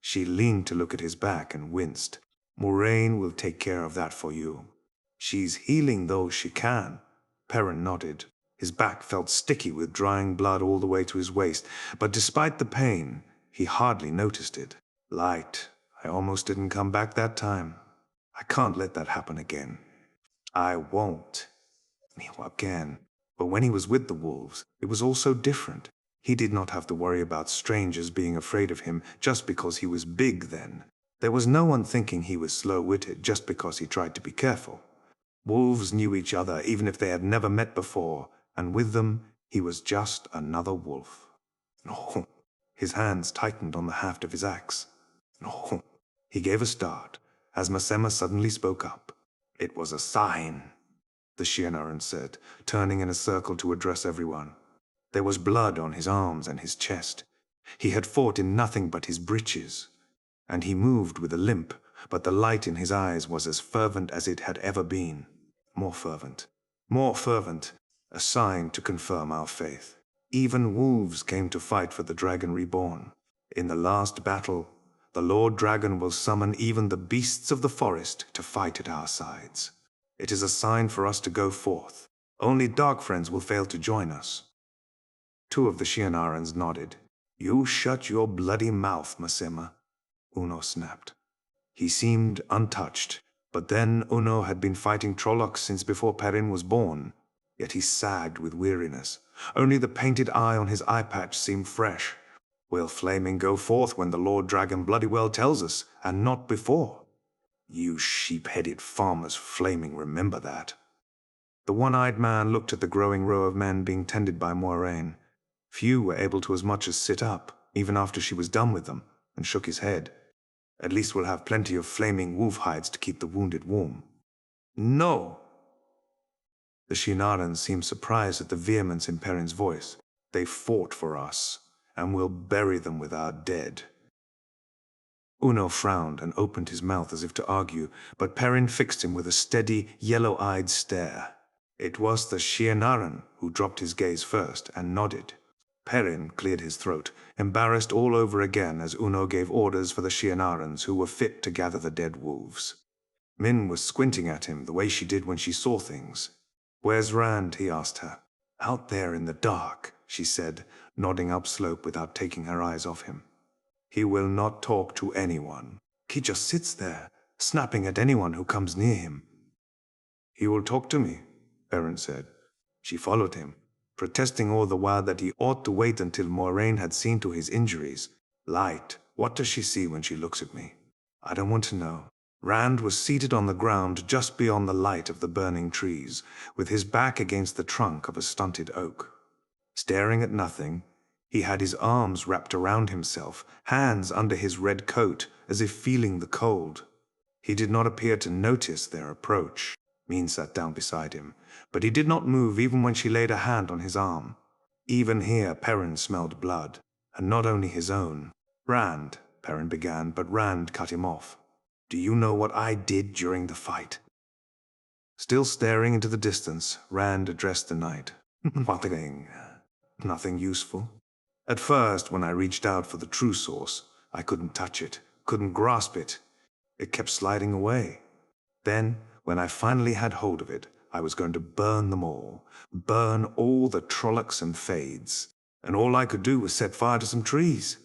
Speaker 1: She leaned to look at his back and winced. "Moiraine will take care of that for you. She's healing those she can." Perrin nodded. His back felt sticky with drying blood all the way to his waist, but despite the pain, he hardly noticed it. "Light, I almost didn't come back that time. I can't let that happen again." "I won't." Again. But when he was with the wolves, it was all so different. He did not have to worry about strangers being afraid of him just because he was big then. There was no one thinking he was slow-witted just because he tried to be careful. Wolves knew each other even if they had never met before, and with them, he was just another wolf. "No." His hands tightened on the haft of his axe. "No." He gave a start, as Masema suddenly spoke up. "It was a sign," the Shienaran said, turning in a circle to address everyone. There was blood on his arms and his chest. He had fought in nothing but his breeches, and he moved with a limp, but the light in his eyes was as fervent as it had ever been. More fervent. More fervent. a sign to confirm our faith. Even wolves came to fight for the Dragon Reborn. In the last battle, the Lord Dragon will summon even the beasts of the forest to fight at our sides. It is a sign for us to go forth. Only dark friends will fail to join us. Two of the Shianarans nodded. You shut your bloody mouth, Masema, Uno snapped. He seemed untouched, but then Uno had been fighting Trollocs since before Perrin was born, yet he sagged with weariness. Only the painted eye on his eye patch seemed fresh. Will flaming go forth when the Lord Dragon bloody well tells us, and not before? You sheep-headed farmers flaming remember that. The one-eyed man looked at the growing row of men being tended by Moiraine. Few were able to as much as sit up, even after she was done with them, and shook his head. At least we'll have plenty of flaming wolf hides to keep the wounded warm. No! The Shinarans seemed surprised at the vehemence in Perrin's voice. They fought for us, and we'll bury them with our dead. Uno frowned and opened his mouth as if to argue, but Perrin fixed him with a steady, yellow-eyed stare. It was the Shianaran who dropped his gaze first and nodded. Perrin cleared his throat, embarrassed all over again as Uno gave orders for the Shianarans who were fit to gather the dead wolves. Min was squinting at him the way she did when she saw things. "Where's Rand?" he asked her. "Out there in the dark," she said, nodding upslope without taking her eyes off him. "He will not talk to anyone. He just sits there, snapping at anyone who comes near him." "He will talk to me," Perrin said. She followed him, protesting all the while that he ought to wait until Moiraine had seen to his injuries. "Light. What does she see when she looks at me?" "I don't want to know." Rand was seated on the ground just beyond the light of the burning trees, with his back against the trunk of a stunted oak. Staring at nothing, he had his arms wrapped around himself, hands under his red coat, as if feeling the cold. He did not appear to notice their approach. Min sat down beside him, but he did not move even when she laid a hand on his arm. Even here Perrin smelled blood, and not only his own. "Rand," Perrin began, but Rand cut him off. "Do you know what I did during the fight?" Still staring into the distance, Rand addressed the night. Nothing useful. At first, when I reached out for the true source, I couldn't touch it, couldn't grasp it. It kept sliding away. Then, when I finally had hold of it, I was going to burn them all. Burn all the Trollocs and Fades. And all I could do was set fire to some trees.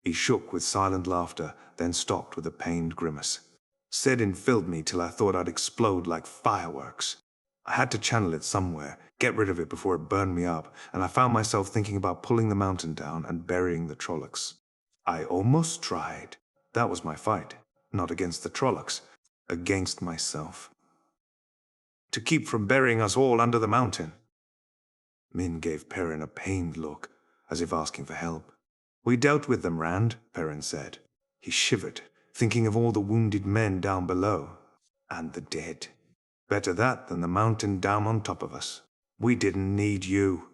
Speaker 1: He shook with silent laughter, then stopped with a pained grimace. Saidin filled me till I thought I'd explode like fireworks. I had to channel it somewhere, get rid of it before it burned me up, and I found myself thinking about pulling the mountain down and burying the Trollocs. I almost tried. That was my fight. Not against the Trollocs. Against myself. To keep from burying us all under the mountain. Min gave Perrin a pained look, as if asking for help. "We dealt with them, Rand," Perrin said. He shivered, thinking of all the wounded men down below. And the dead. Better that than the mountain down on top of us. We didn't need you.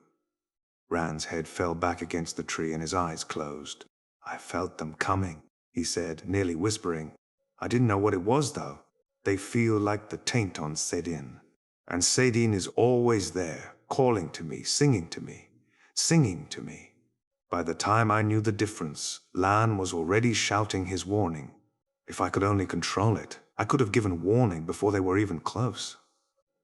Speaker 1: Rand's head fell back against the tree and his eyes closed. "I felt them coming," he said, nearly whispering. "I didn't know what it was, though. They feel like the taint on saidin. And saidin is always there, calling to me, singing to me, singing to me. By the time I knew the difference, Lan was already shouting his warning. If I could only control it, I could have given warning before they were even close.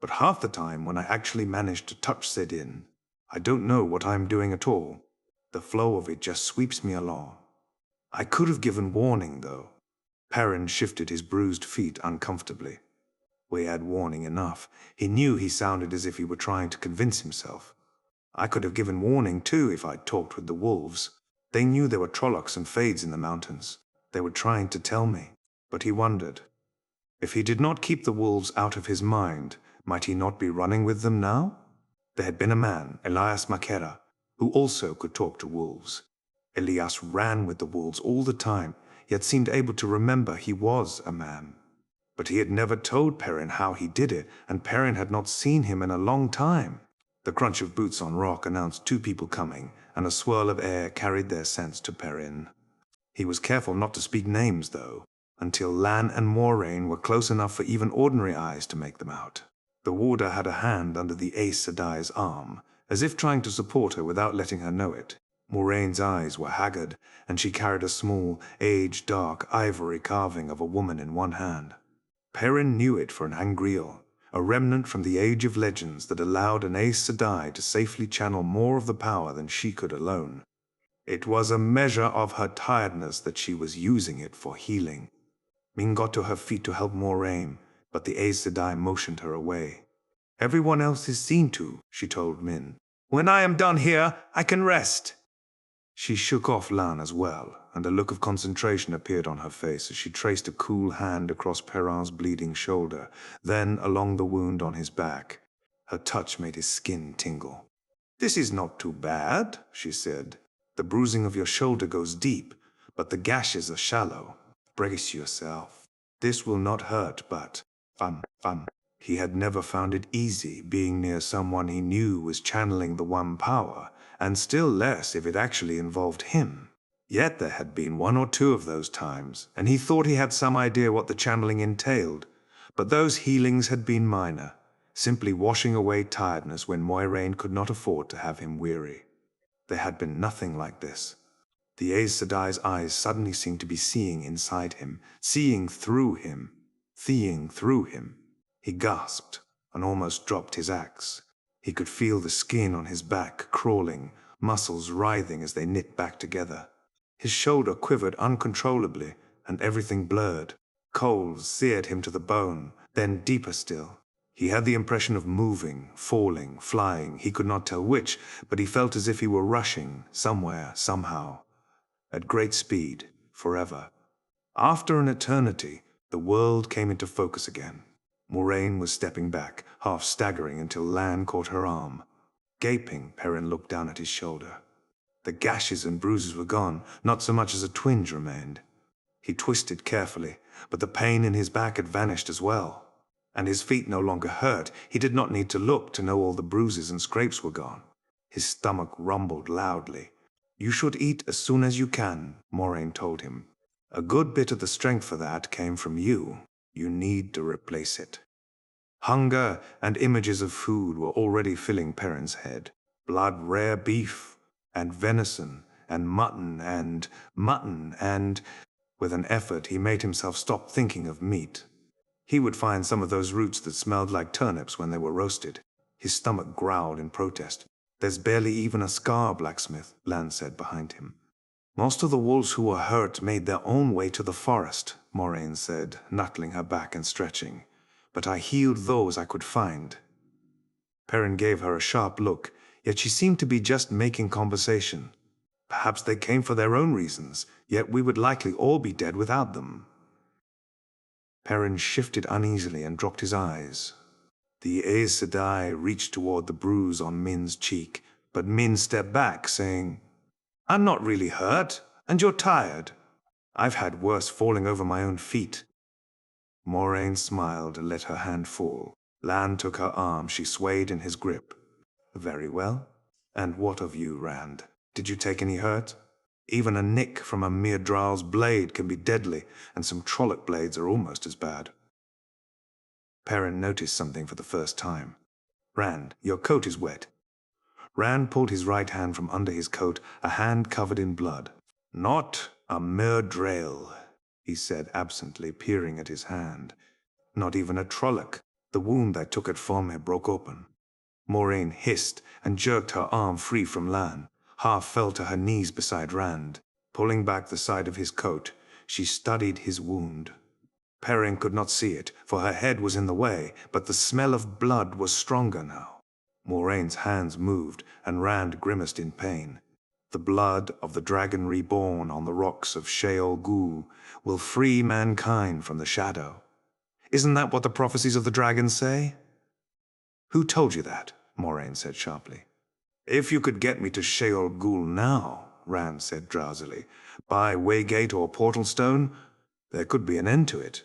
Speaker 1: But half the time, when I actually managed to touch saidin, I don't know what I'm doing at all. The flow of it just sweeps me along. I could have given warning, though." Perrin shifted his bruised feet uncomfortably. We had warning enough. He knew he sounded as if he were trying to convince himself. "I could have given warning, too, if I'd talked with the wolves. They knew there were Trollocs and Fades in the mountains. They were trying to tell me." But he wondered. If he did not keep the wolves out of his mind, might he not be running with them now? There had been a man, Elias Makera, who also could talk to wolves. Elias ran with the wolves all the time, yet seemed able to remember he was a man. But he had never told Perrin how he did it, and Perrin had not seen him in a long time. The crunch of boots on rock announced two people coming, and a swirl of air carried their scents to Perrin. He was careful not to speak names, though, until Lan and Moiraine were close enough for even ordinary eyes to make them out. The warder had a hand under the Aes Sedai's arm, as if trying to support her without letting her know it. Moraine's eyes were haggard, and she carried a small, age-dark ivory carving of a woman in one hand. Perrin knew it for an angreal, a remnant from the age of legends that allowed an Aes Sedai to safely channel more of the power than she could alone. It was a measure of her tiredness that she was using it for healing. Min got to her feet to help Moraine, but the Aes Sedai motioned her away. "Everyone else is seen to," she told Min. "When I am done here, I can rest." She shook off Lan as well, and a look of concentration appeared on her face as she traced a cool hand across Perrin's bleeding shoulder, then along the wound on his back. Her touch made his skin tingle. "This is not too bad," she said. "The bruising of your shoulder goes deep, but the gashes are shallow. Brace yourself. This will not hurt, but fun. He had never found it easy being near someone he knew was channeling the one power, and still less if it actually involved him. Yet there had been one or two of those times, and he thought he had some idea what the channeling entailed. But those healings had been minor, simply washing away tiredness when Moiraine could not afford to have him weary. There had been nothing like this. The Aes Sedai's eyes suddenly seemed to be seeing inside him, seeing through him. He gasped and almost dropped his axe. He could feel the skin on his back crawling, muscles writhing as they knit back together. His shoulder quivered uncontrollably, and everything blurred. Coals seared him to the bone, then deeper still. He had the impression of moving, falling, flying, he could not tell which, but he felt as if he were rushing, somewhere, somehow. At great speed, forever. After an eternity, the world came into focus again. Moraine was stepping back, half staggering until Lan caught her arm. Gaping, Perrin looked down at his shoulder. The gashes and bruises were gone, not so much as a twinge remained. He twisted carefully, but the pain in his back had vanished as well. And his feet no longer hurt. He did not need to look to know all the bruises and scrapes were gone. His stomach rumbled loudly. "You should eat as soon as you can," Moraine told him. "A good bit of the strength for that came from you. You need to replace it." Hunger and images of food were already filling Perrin's head. Blood rare beef, and venison, and mutton, and... With an effort, he made himself stop thinking of meat. He would find some of those roots that smelled like turnips when they were roasted. His stomach growled in protest. "There's barely even a scar, blacksmith," Lan said behind him. "Most of the wolves who were hurt made their own way to the forest," Moraine said, knuckling her back and stretching. "But I healed those I could find." Perrin gave her a sharp look, yet she seemed to be just making conversation. Perhaps they came for their own reasons, yet we would likely all be dead without them. Perrin shifted uneasily and dropped his eyes. The Aes Sedai reached toward the bruise on Min's cheek, but Min stepped back, saying, "I'm not really hurt, and you're tired. I've had worse falling over my own feet." Moraine smiled and let her hand fall. Lan took her arm. She swayed in his grip. "Very well. And what of you, Rand? Did you take any hurt? Even a nick from a mere drow's blade can be deadly, and some trolloc blades are almost as bad." Perrin noticed something for the first time. "Rand, your coat is wet." Rand pulled his right hand from under his coat, a hand covered in blood. "Not a mere drail," he said absently, peering at his hand. "Not even a trolloc. The wound I took at Fomé broke open." Moraine hissed and jerked her arm free from Lan. Half fell to her knees beside Rand. Pulling back the side of his coat, she studied his wound. Perrin could not see it, for her head was in the way, but the smell of blood was stronger now. Moraine's hands moved, and Rand grimaced in pain. "The blood of the Dragon Reborn on the rocks of Sheol Ghul will free mankind from the shadow. Isn't that what the prophecies of the dragons say?" "Who told you that?" Moraine said sharply. "If you could get me to Sheol Ghul now," Rand said drowsily, "by Waygate or Portal Stone, there could be an end to it.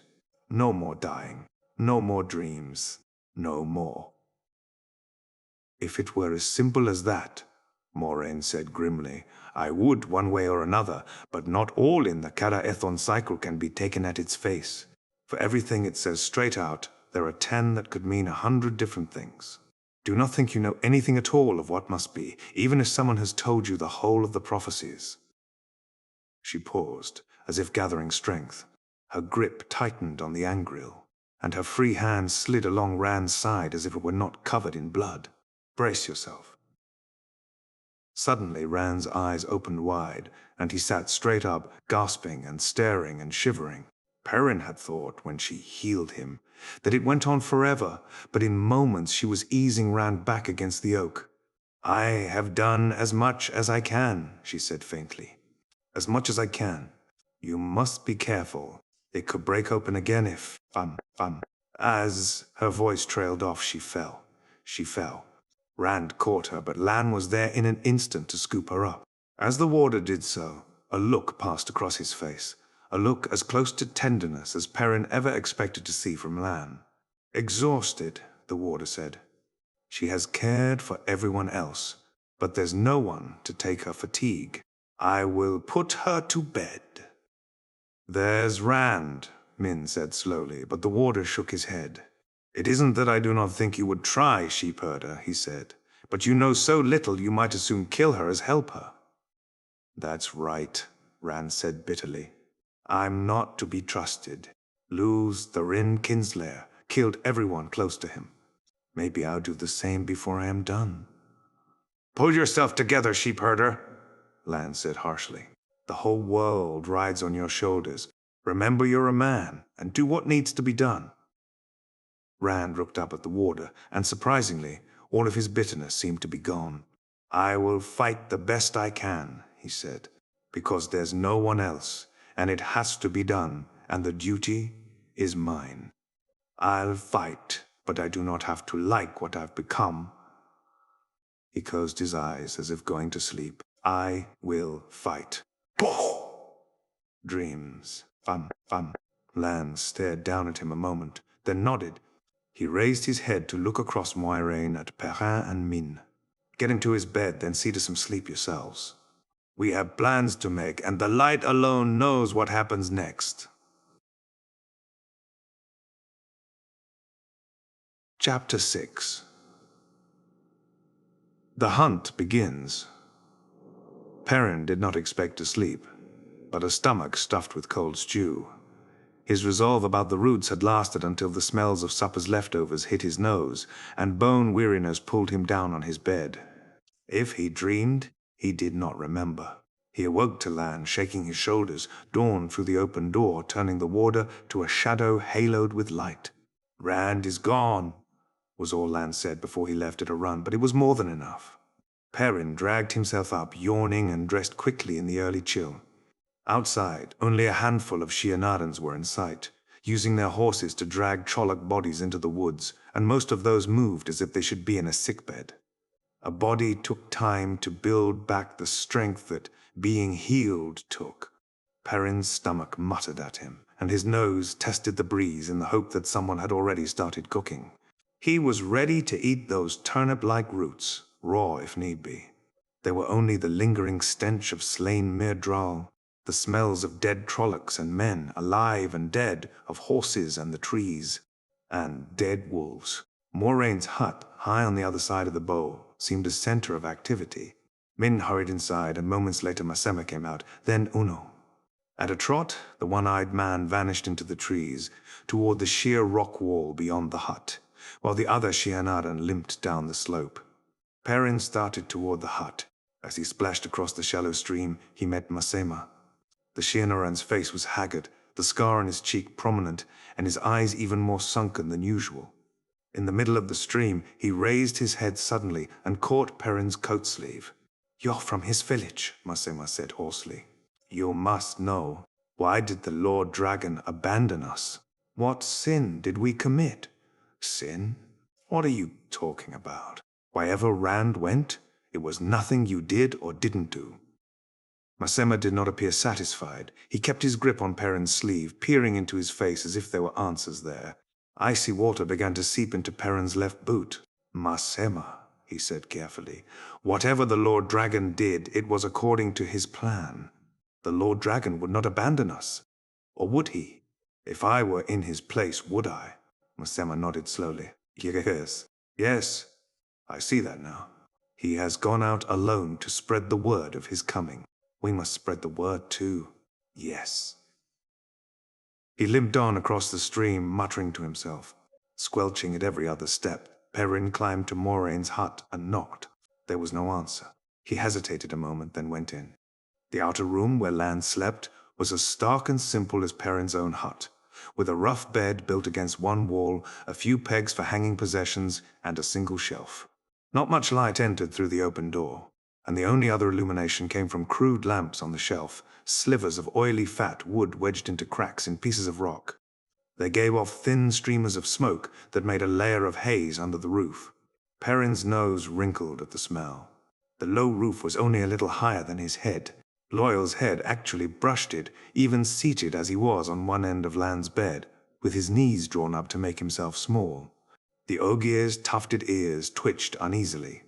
Speaker 1: No more dying, no more dreams, no more." "If it were as simple as that," Moraine said grimly, "I would one way or another, but not all in the Kara Ethon cycle can be taken at its face. For everything it says straight out, there are 10 that could mean 100 different things. Do not think you know anything at all of what must be, even if someone has told you the whole of the prophecies." She paused, as if gathering strength. Her grip tightened on the angril, and her free hand slid along Rand's side as if it were not covered in blood. "Brace yourself." Suddenly Rand's eyes opened wide, and he sat straight up, gasping and staring and shivering. Perrin had thought, when she healed him, that it went on forever, but in moments she was easing Rand back against the oak. "I have done as much as I can," she said faintly. "As much as I can. You must be careful. It could break open again if, As her voice trailed off, she fell. She fell. Rand caught her, but Lan was there in an instant to scoop her up. As the warder did so, a look passed across his face, a look as close to tenderness as Perrin ever expected to see from Lan. "Exhausted," the warder said. "She has cared for everyone else, but there's no one to take her fatigue. I will put her to bed." "There's Rand," Min said slowly, but the warder shook his head. "It isn't that I do not think you would try, sheepherder," he said, "but you know so little you might as soon kill her as help her." "That's right," Rand said bitterly. "I'm not to be trusted. Luz, the Rin Kinslayer, killed everyone close to him. Maybe I'll do the same before I am done." "Pull yourself together, sheepherder," Lan said harshly. "The whole world rides on your shoulders. Remember you're a man, and do what needs to be done." Rand looked up at the warder, and surprisingly, all of his bitterness seemed to be gone. "I will fight the best I can," he said, "because there's no one else, and it has to be done, and the duty is mine. I'll fight, but I do not have to like what I've become." He closed his eyes as if going to sleep. "I will fight." "Dreams. Lan stared down at him a moment, then nodded. He raised his head to look across Moiraine at Perrin and Min. "Get into his bed, then see to some sleep yourselves. We have plans to make, and the light alone knows what happens next." Chapter 6. The hunt begins. Perrin did not expect to sleep, but a stomach stuffed with cold stew. His resolve about the roots had lasted until the smells of supper's leftovers hit his nose, and bone weariness pulled him down on his bed. If he dreamed, he did not remember. He awoke to Lan shaking his shoulders, dawn through the open door, turning the warder to a shadow haloed with light. "Rand is gone," was all Lan said before he left at a run, but it was more than enough. Perrin dragged himself up, yawning, and dressed quickly in the early chill. Outside, only a handful of Shianarans were in sight, using their horses to drag Trolloc bodies into the woods, and most of those moved as if they should be in a sickbed. A body took time to build back the strength that being healed took. Perrin's stomach muttered at him, and his nose tested the breeze in the hope that someone had already started cooking. He was ready to eat those turnip-like roots, raw if need be. There were only the lingering stench of slain Myrddraal, the smells of dead Trollocs and men, alive and dead, of horses and the trees, and dead wolves. Moraine's hut, high on the other side of the bowl, seemed a center of activity. Min hurried inside, and moments later Masema came out, then Uno. At a trot, the one-eyed man vanished into the trees, toward the sheer rock wall beyond the hut, while the other Shianaran limped down the slope. Perrin started toward the hut. As he splashed across the shallow stream, he met Masema. The Shianaran's face was haggard, the scar on his cheek prominent, and his eyes even more sunken than usual. In the middle of the stream, he raised his head suddenly and caught Perrin's coat sleeve. "You're from his village," Masema said hoarsely. "You must know. Why did the Lord Dragon abandon us? What sin did we commit?" "Sin? What are you talking about? Wherever Rand went, it was nothing you did or didn't do." Masema did not appear satisfied. He kept his grip on Perrin's sleeve, peering into his face as if there were answers there. Icy water began to seep into Perrin's left boot. "Masema," he said carefully, "whatever the Lord Dragon did, it was according to his plan. The Lord Dragon would not abandon us. Or would he? If I were in his place, would I?" Mosema nodded slowly. Yes. Yes. I see that now. He has gone out alone to spread the word of his coming. We must spread the word too. Yes. He limped on across the stream, muttering to himself. Squelching at every other step, Perrin climbed to Moraine's hut and knocked. There was no answer. He hesitated a moment, then went in. The outer room where Lan slept was as stark and simple as Perrin's own hut, with a rough bed built against one wall, a few pegs for hanging possessions, and a single shelf. Not much light entered through the open door, and the only other illumination came from crude lamps on the shelf, slivers of oily fat wood wedged into cracks in pieces of rock. They gave off thin streamers of smoke that made a layer of haze under the roof. Perrin's nose wrinkled at the smell. The low roof was only a little higher than his head. Loyal's head actually brushed it, even seated as he was on one end of Lan's bed, with his knees drawn up to make himself small. The Ogier's tufted ears twitched uneasily.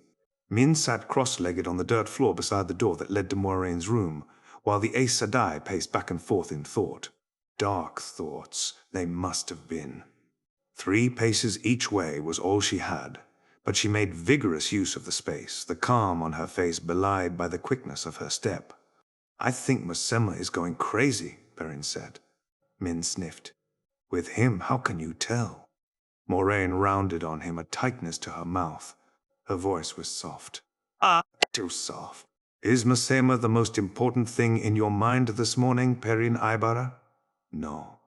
Speaker 1: Min sat cross-legged on the dirt floor beside the door that led to Moraine's room, while the Aes Sedai paced back and forth in thought. Dark thoughts they must have been. 3 paces each way was all she had, but she made vigorous use of the space, the calm on her face belied by the quickness of her step. I think Mosema is going crazy, Perrin said. Min sniffed. With him, how can you tell? Moraine rounded on him, a tightness to her mouth. Her voice was soft. Too soft. Is Mosema the most important thing in your mind this morning, Perrin Aibara? No.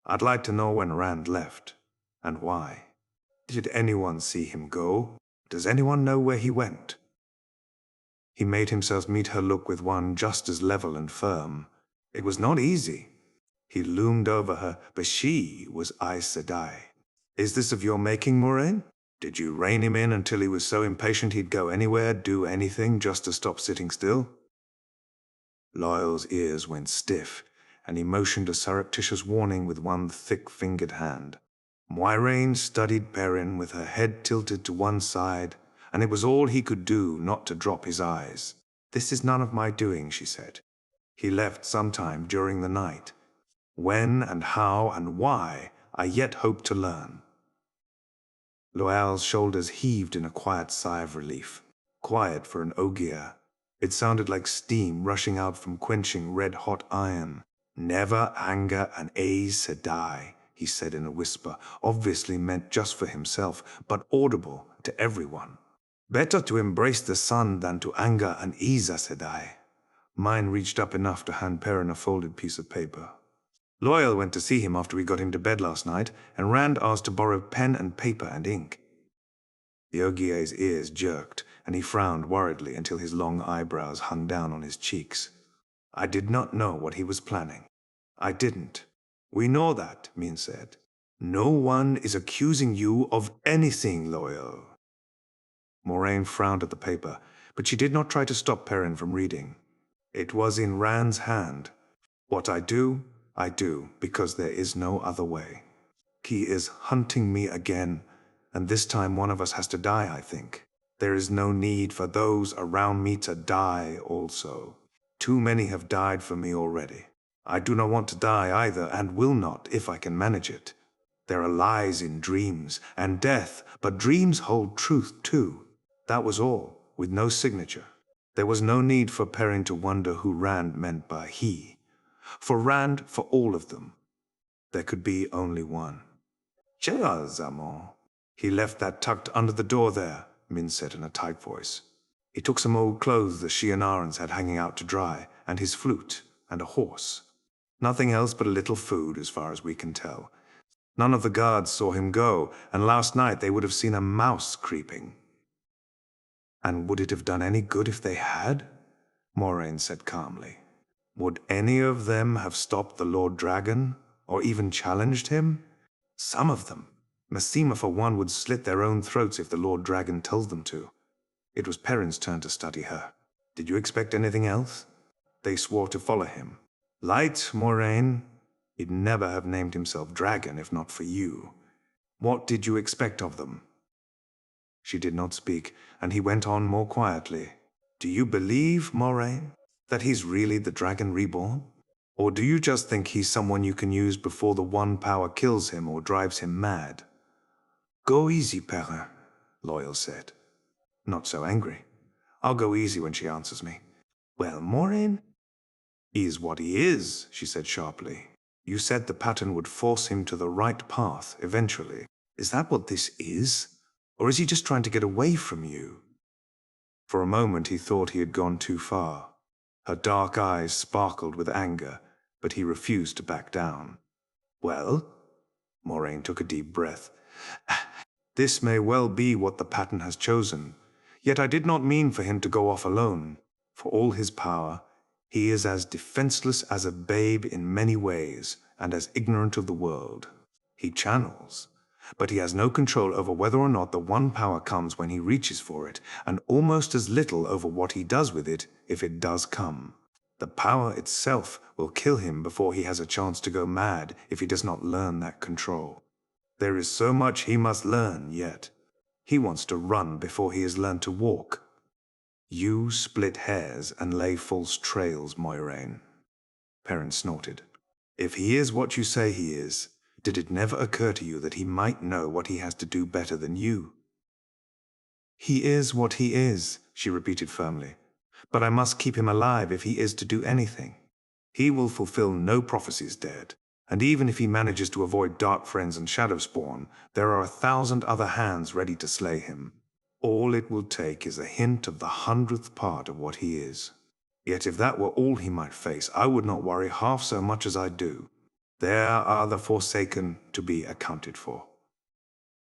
Speaker 1: I'd like to know when Rand left, and why. Did anyone see him go? Does anyone know where he went? He made himself meet her look with one just as level and firm. It was not easy. He loomed over her, but she was Aes Sedai. Is this of your making, Moraine? Did you rein him in until he was so impatient he'd go anywhere, do anything, just to stop sitting still? Loyal's ears went stiff, and he motioned a surreptitious warning with one thick-fingered hand. Moiraine studied Perrin with her head tilted to one side, and it was all he could do not to drop his eyes. This is none of my doing, she said. He left sometime during the night. When and how and why, I yet hope to learn. Loyal's shoulders heaved in a quiet sigh of relief. Quiet for an Ogier. It sounded like steam rushing out from quenching red-hot iron. Never anger an Aes Sedai, he said in a whisper, obviously meant just for himself, but audible to everyone. Better to embrace the sun than to anger an Aes Sedai. Mine reached up enough to hand Perrin a folded piece of paper. Loyal went to see him after we got him to bed last night, and Rand asked to borrow pen and paper and ink. The Ogier's ears jerked, and he frowned worriedly until his long eyebrows hung down on his cheeks. I did not know what he was planning. I didn't. We know that, Min said. No one is accusing you of anything, Loyal. Moraine frowned at the paper, but she did not try to stop Perrin from reading. It was in Rand's hand. What I do because there is no other way. He is hunting me again, and this time one of us has to die, I think. There is no need for those around me to die also. Too many have died for me already. I do not want to die either, and will not if I can manage it. There are lies in dreams, and death, but dreams hold truth too. That was all, with no signature. There was no need for Perrin to wonder who Rand meant by he. For Rand, for all of them. There could be only one. Zamon. He left that tucked under the door there, Min said in a tight voice. He took some old clothes the Shianarans had hanging out to dry, and his flute, and a horse. Nothing else but a little food, as far as we can tell. None of the guards saw him go, and last night they would have seen a mouse creeping. And would it have done any good if they had? Moraine said calmly. Would any of them have stopped the Lord Dragon, or even challenged him? Some of them. Mosema, for one, would slit their own throats if the Lord Dragon told them to. It was Perrin's turn to study her. Did you expect anything else? They swore to follow him. Light, Moraine. He'd never have named himself Dragon if not for you. What did you expect of them? She did not speak, and he went on more quietly. Do you believe, Moraine, that he's really the Dragon Reborn? Or do you just think he's someone you can use before the one power kills him or drives him mad? Go easy, Perrin, Loyal said. Not so angry. I'll go easy when she answers me. Well, Moraine? He is what he is, she said sharply. You said the pattern would force him to the right path, eventually. Is that what this is? Or is he just trying to get away from you? For a moment he thought he had gone too far. Her dark eyes sparkled with anger, but he refused to back down. Well? Moraine took a deep breath. This may well be what the pattern has chosen, yet I did not mean for him to go off alone. For all his power, he is as defenseless as a babe in many ways, and as ignorant of the world. He channels, but he has no control over whether or not the one power comes when he reaches for it, and almost as little over what he does with it if it does come. The power itself will kill him before he has a chance to go mad if he does not learn that control. There is so much he must learn yet. He wants to run before he has learned to walk. You split hairs and lay false trails, Moiraine. Perrin snorted. If he is what you say he is, did it never occur to you that he might know what he has to do better than you? He is what he is, she repeated firmly. But I must keep him alive if he is to do anything. He will fulfill no prophecies dead, and even if he manages to avoid dark friends and shadowspawn, there are 1,000 other hands ready to slay him. All it will take is a hint of the 100th part of what he is. Yet if that were all he might face, I would not worry half so much as I do. There are the Forsaken to be accounted for.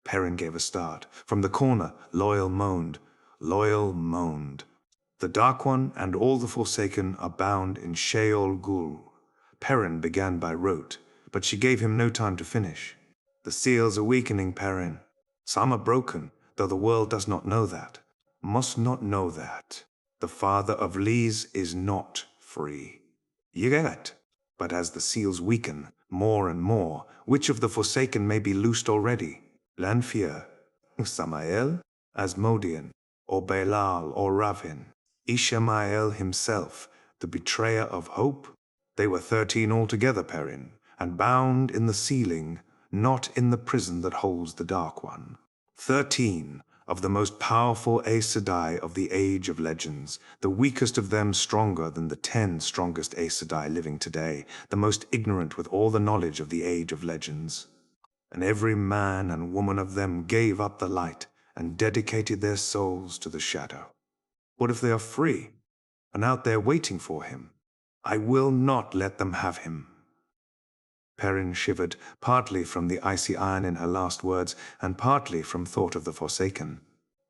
Speaker 1: Perrin gave a start. From the corner, Loyal moaned. Loyal moaned. The Dark One and all the Forsaken are bound in Sheol Ghul. Perrin began by rote, but she gave him no time to finish. The seals are weakening, Perrin. Some are broken, though the world does not know that. Must not know that. The father of Lys is not free. You get it? But as the seals weaken, more and more, which of the Forsaken may be loosed already? Lanfear, Samael, Asmodean, or Belal or Ravin, Ishamael himself, the betrayer of hope? They were 13 altogether, Perrin, and bound in the ceiling, not in the prison that holds the Dark One. 13 of the most powerful Aes Sedai of the Age of Legends, the weakest of them stronger than the 10 strongest Aes Sedai living today, the most ignorant with all the knowledge of the Age of Legends. And every man and woman of them gave up the light and dedicated their souls to the shadow. What if they are free and out there waiting for him? I will not let them have him. Perrin shivered, partly from the icy iron in her last words, and partly from thought of the Forsaken.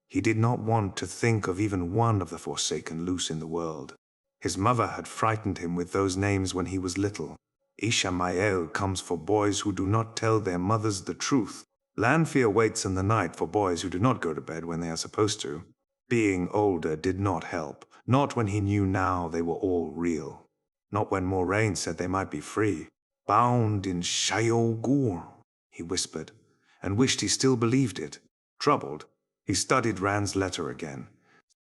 Speaker 1: He did not want to think of even one of the Forsaken loose in the world. His mother had frightened him with those names when he was little. Ishamael comes for boys who do not tell their mothers the truth. Lanfear waits in the night for boys who do not go to bed when they are supposed to. Being older did not help, not when he knew now they were all real. Not when Moraine said they might be free. Bound in Sheol Ghul, he whispered, and wished he still believed it. Troubled, he studied Rand's letter again.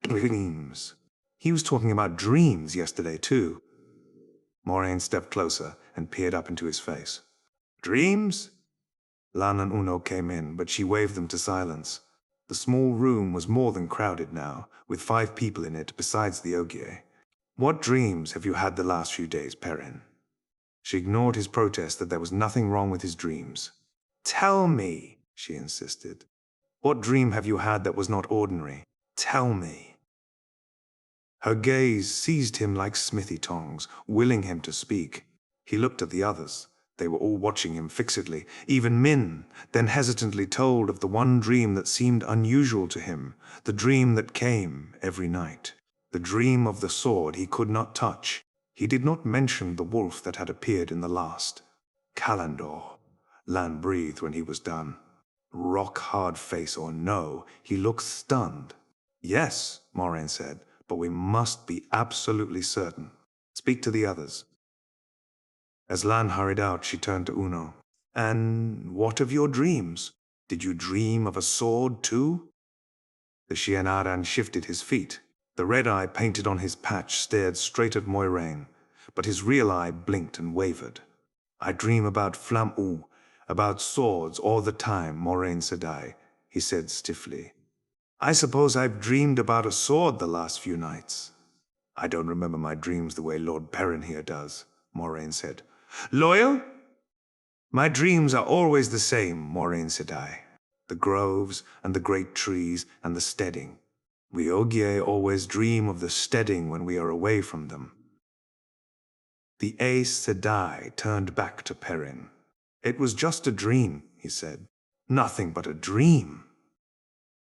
Speaker 1: Dreams. He was talking about dreams yesterday, too. Moraine stepped closer and peered up into his face. Dreams? Lan and Uno came in, but she waved them to silence. The small room was more than crowded now, with 5 people in it besides the Ogier. What dreams have you had the last few days, Perrin? She ignored his protest that there was nothing wrong with his dreams. Tell me, she insisted. What dream have you had that was not ordinary? Tell me. Her gaze seized him like smithy tongs, willing him to speak. He looked at the others. They were all watching him fixedly. Even Min, then hesitantly told of the one dream that seemed unusual to him, the dream that came every night. The dream of the sword he could not touch. He did not mention the wolf that had appeared in the last. Callandor, Lan breathed when he was done. Rock-hard face or no, he looked stunned. Yes, Moraine said, but we must be absolutely certain. Speak to the others. As Lan hurried out, she turned to Uno. And what of your dreams? Did you dream of a sword too? The Shianaran shifted his feet. The red eye painted on his patch stared straight at Moiraine, but his real eye blinked and wavered. I dream about Flam-U, about swords all the time, Moraine Sedai. he said stiffly. I suppose I've dreamed about a sword the last few nights. I don't remember my dreams the way Lord Perrin here does, Moraine said. Loyal? My dreams are always the same, Moraine Sedai. The groves and the great trees and the steading. We Ogier always dream of the steading when we are away from them. The Aes Sedai turned back to Perrin. It was just a dream, he said. Nothing but a dream.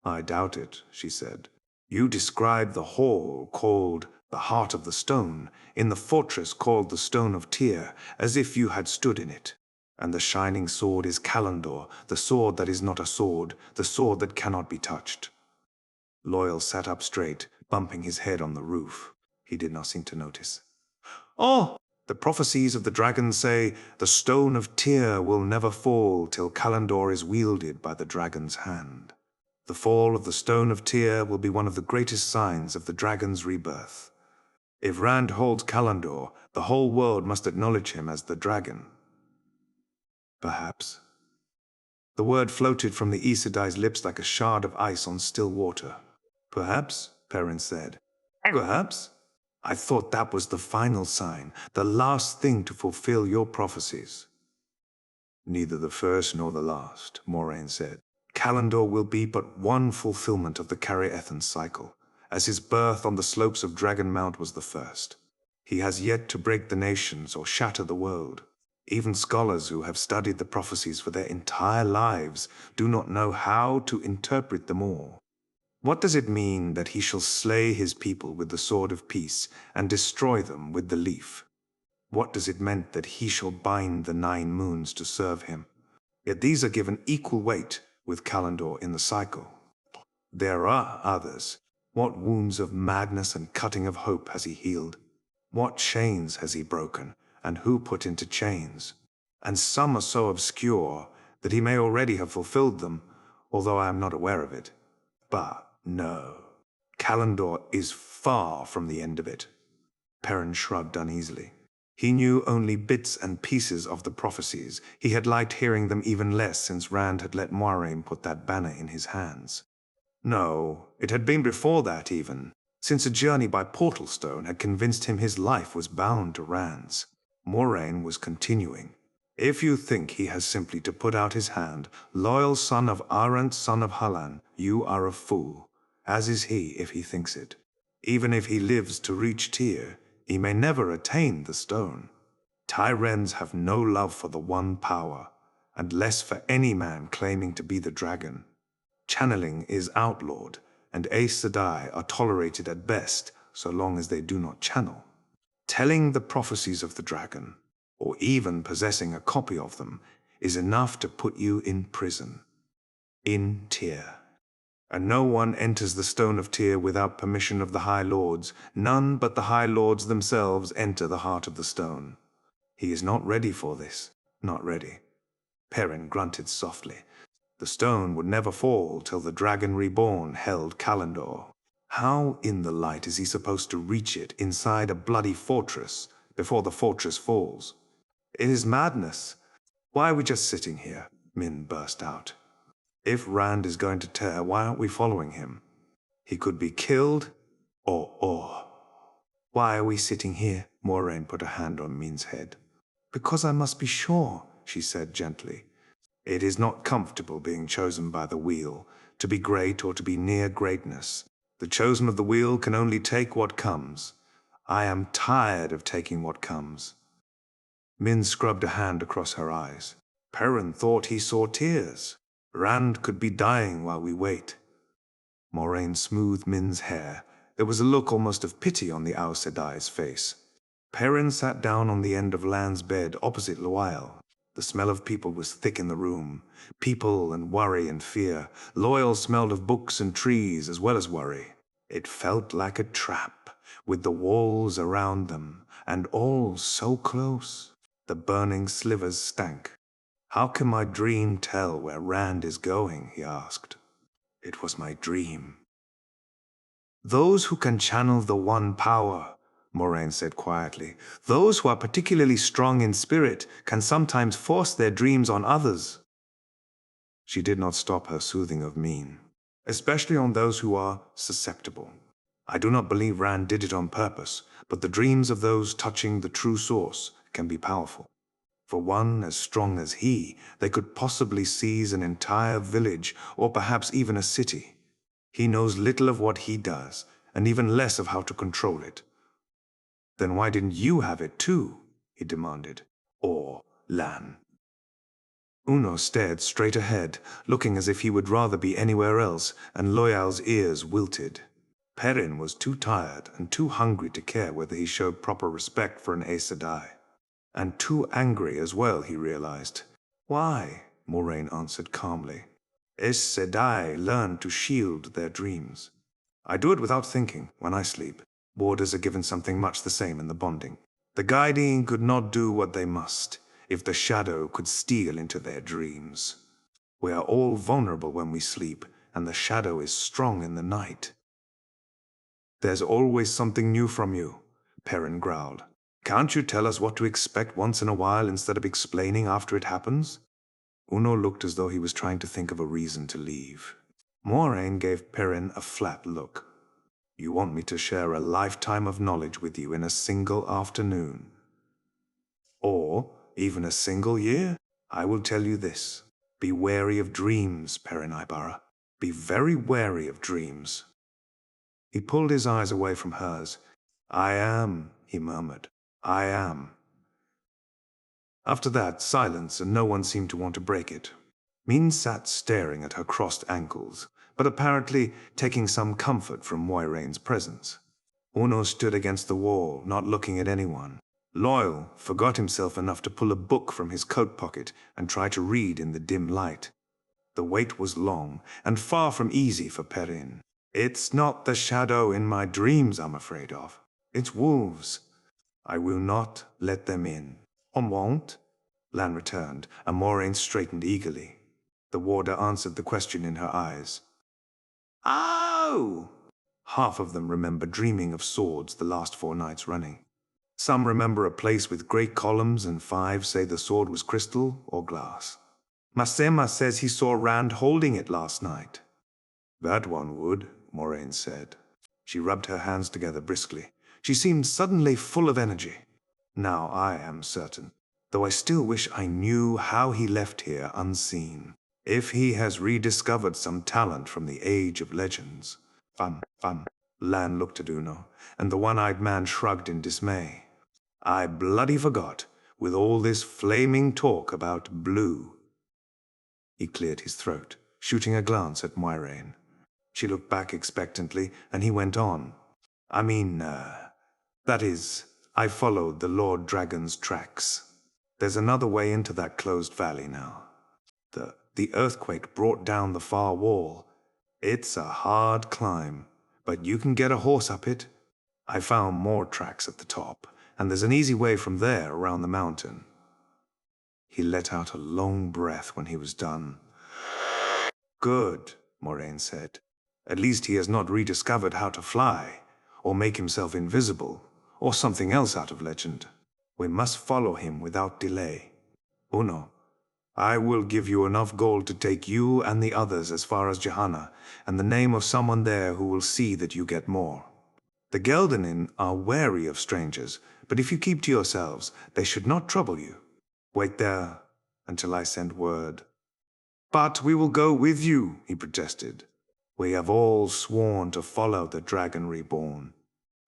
Speaker 1: I doubt it, she said. You described the hall called the Heart of the Stone, in the fortress called the Stone of Tyr, as if you had stood in it. And the shining sword is Callandor, the sword that is not a sword, the sword that cannot be touched. Loyal sat up straight, bumping his head on the roof. He did not seem to notice. Oh, the prophecies of the dragons say the Stone of Tyr will never fall till Callandor is wielded by the dragon's hand. The fall of the Stone of Tyr will be one of the greatest signs of the dragon's rebirth. If Rand holds Callandor, the whole world must acknowledge him as the dragon. Perhaps. The word floated from the Aes Sedai's lips like a shard of ice on still water. Perhaps, Perrin said. Perhaps. I thought that was the final sign, the last thing to fulfill your prophecies. Neither the first nor the last, Moraine said. Callandor will be but one fulfillment of the Carriethan cycle, as his birth on the slopes of Dragon Mount was the first. He has yet to break the nations or shatter the world. Even scholars who have studied the prophecies for their entire lives do not know how to interpret them all. What does it mean that he shall slay his people with the sword of peace and destroy them with the leaf? What does it mean that he shall bind the 9 moons to serve him? Yet these are given equal weight with Callandor in the cycle. There are others. What wounds of madness and cutting of hope has he healed? What chains has he broken, and who put into chains? And some are so obscure that he may already have fulfilled them, although I am not aware of it. But no, Callandor is far from the end of it. Perrin shrugged uneasily. He knew only bits and pieces of the prophecies. He had liked hearing them even less since Rand had let Moiraine put that banner in his hands. No, it had been before that even, since a journey by portal stone had convinced him his life was bound to Rand's. Moraine was continuing. If you think he has simply to put out his hand, loyal son of Arendt, son of Hallan, you are a fool, as is he if he thinks it. Even if he lives to reach Tyr, he may never attain the stone. Tyrens have no love for the one power, and less for any man claiming to be the dragon. Channeling is outlawed, and Aes Sedai are tolerated at best so long as they do not channel. Telling the prophecies of the dragon, or even possessing a copy of them, is enough to put you in prison. In Tyr. And no one enters the Stone of Tyr without permission of the High Lords. None but the High Lords themselves enter the heart of the stone. He is not ready for this. Not ready. Perrin grunted softly. The stone would never fall till the Dragon Reborn held Callandor. How in the light is he supposed to reach it inside a bloody fortress before the fortress falls? It is madness. Why are we just sitting here? Min burst out. If Rand is going to tear, why aren't we following him? He could be killed, or. Why are we sitting here? Moraine put a hand on Min's head. Because I must be sure, she said gently. It is not comfortable being chosen by the wheel, to be great or to be near greatness. The chosen of the wheel can only take what comes. I am tired of taking what comes. Min scrubbed a hand across her eyes. Perrin thought he saw tears. Rand could be dying while we wait. Moraine smoothed Min's hair. There was a look almost of pity on the Aes Sedai's face. Perrin sat down on the end of Lan's bed opposite Loyal. The smell of people was thick in the room. People and worry and fear. Loyal smelled of books and trees as well as worry. It felt like a trap, with the walls around them, and all so close. The burning slivers stank. How can my dream tell where Rand is going? He asked. It was my dream. Those who can channel the one power, Moraine said quietly, those who are particularly strong in spirit can sometimes force their dreams on others. She did not stop her soothing of mien. Especially on those who are susceptible. I do not believe Rand did it on purpose, but the dreams of those touching the true source can be powerful. For one as strong as he, they could possibly seize an entire village or perhaps even a city. He knows little of what he does, and even less of how to control it. Then why didn't you have it too? He demanded. Or Lan. Uno stared straight ahead, looking as if he would rather be anywhere else, and Loyal's ears wilted. Perrin was too tired and too hungry to care whether he showed proper respect for an Aes Sedai. And too angry as well, he realized. Why? Moraine answered calmly. Aes Sedai learn to shield their dreams. I do it without thinking, when I sleep. Warders are given something much the same in the bonding. The guiding could not do what they must, if the shadow could steal into their dreams. We are all vulnerable when we sleep, and the shadow is strong in the night. There's always something new from you, Perrin growled. Can't you tell us what to expect once in a while instead of explaining after it happens? Uno looked as though he was trying to think of a reason to leave. Moraine gave Perrin a flat look. You want me to share a lifetime of knowledge with you in a single afternoon? Or even a single year? I will tell you this. Be wary of dreams, Perrin Ibarra. Be very wary of dreams. He pulled his eyes away from hers. I am, he murmured. I am. After that, silence, and no one seemed to want to break it. Min sat staring at her crossed ankles, but apparently taking some comfort from Moiraine's presence. Uno stood against the wall, not looking at anyone. Loyal forgot himself enough to pull a book from his coat pocket and try to read in the dim light. The wait was long, and far from easy for Perrin. It's not the shadow in my dreams I'm afraid of. It's wolves. I will not let them in. Won't? Lan returned, and Moraine straightened eagerly. The warder answered the question in her eyes. Oh! Half of them remember dreaming of swords the last 4 nights running. Some remember a place with great columns, and 5 say the sword was crystal or glass. Masema says he saw Rand holding it last night. That one would, Moraine said. She rubbed her hands together briskly. She seemed suddenly full of energy. Now I am certain, though I still wish I knew how he left here unseen. If he has rediscovered some talent from the Age of Legends. Lan looked at Uno, and the one-eyed man shrugged in dismay. I bloody forgot, with all this flaming talk about blue. He cleared his throat, shooting a glance at Moiraine. She looked back expectantly, and he went on. That is, I followed the Lord Dragon's tracks. There's another way into that closed valley now. The earthquake brought down the far wall. It's a hard climb, but you can get a horse up it. I found more tracks at the top, and there's an easy way from there around the mountain. He let out a long breath when he was done. Good, Moraine said. At least he has not rediscovered how to fly, or make himself invisible, or something else out of legend. We must follow him without delay. Uno, I will give you enough gold to take you and the others as far as Johanna, and the name of someone there who will see that you get more. The Geldenin are wary of strangers, but if you keep to yourselves, they should not trouble you. Wait there until I send word. But we will go with you, he protested. We have all sworn to follow the Dragon Reborn.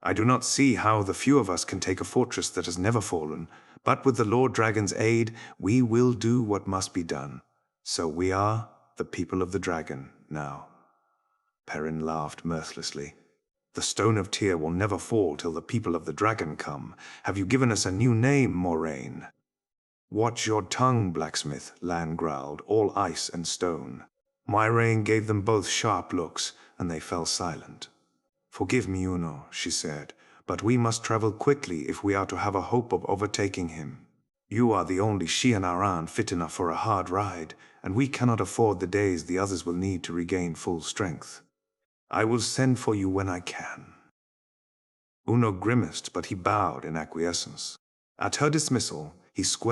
Speaker 1: I do not see how the few of us can take a fortress that has never fallen, but with the Lord Dragon's aid, we will do what must be done. So we are the people of the dragon now. Perrin laughed mirthlessly. The Stone of Tyr will never fall till the people of the dragon come. Have you given us a new name, Moraine? Watch your tongue, blacksmith, Lan growled, all ice and stone. Moiraine gave them both sharp looks, and they fell silent. Forgive me, Uno, she said, but we must travel quickly if we are to have a hope of overtaking him. You are the only Shian-Aran fit enough for a hard ride, and we cannot afford the days the others will need to regain full strength. I will send for you when I can. Uno grimaced, but he bowed in acquiescence. At her dismissal, he squared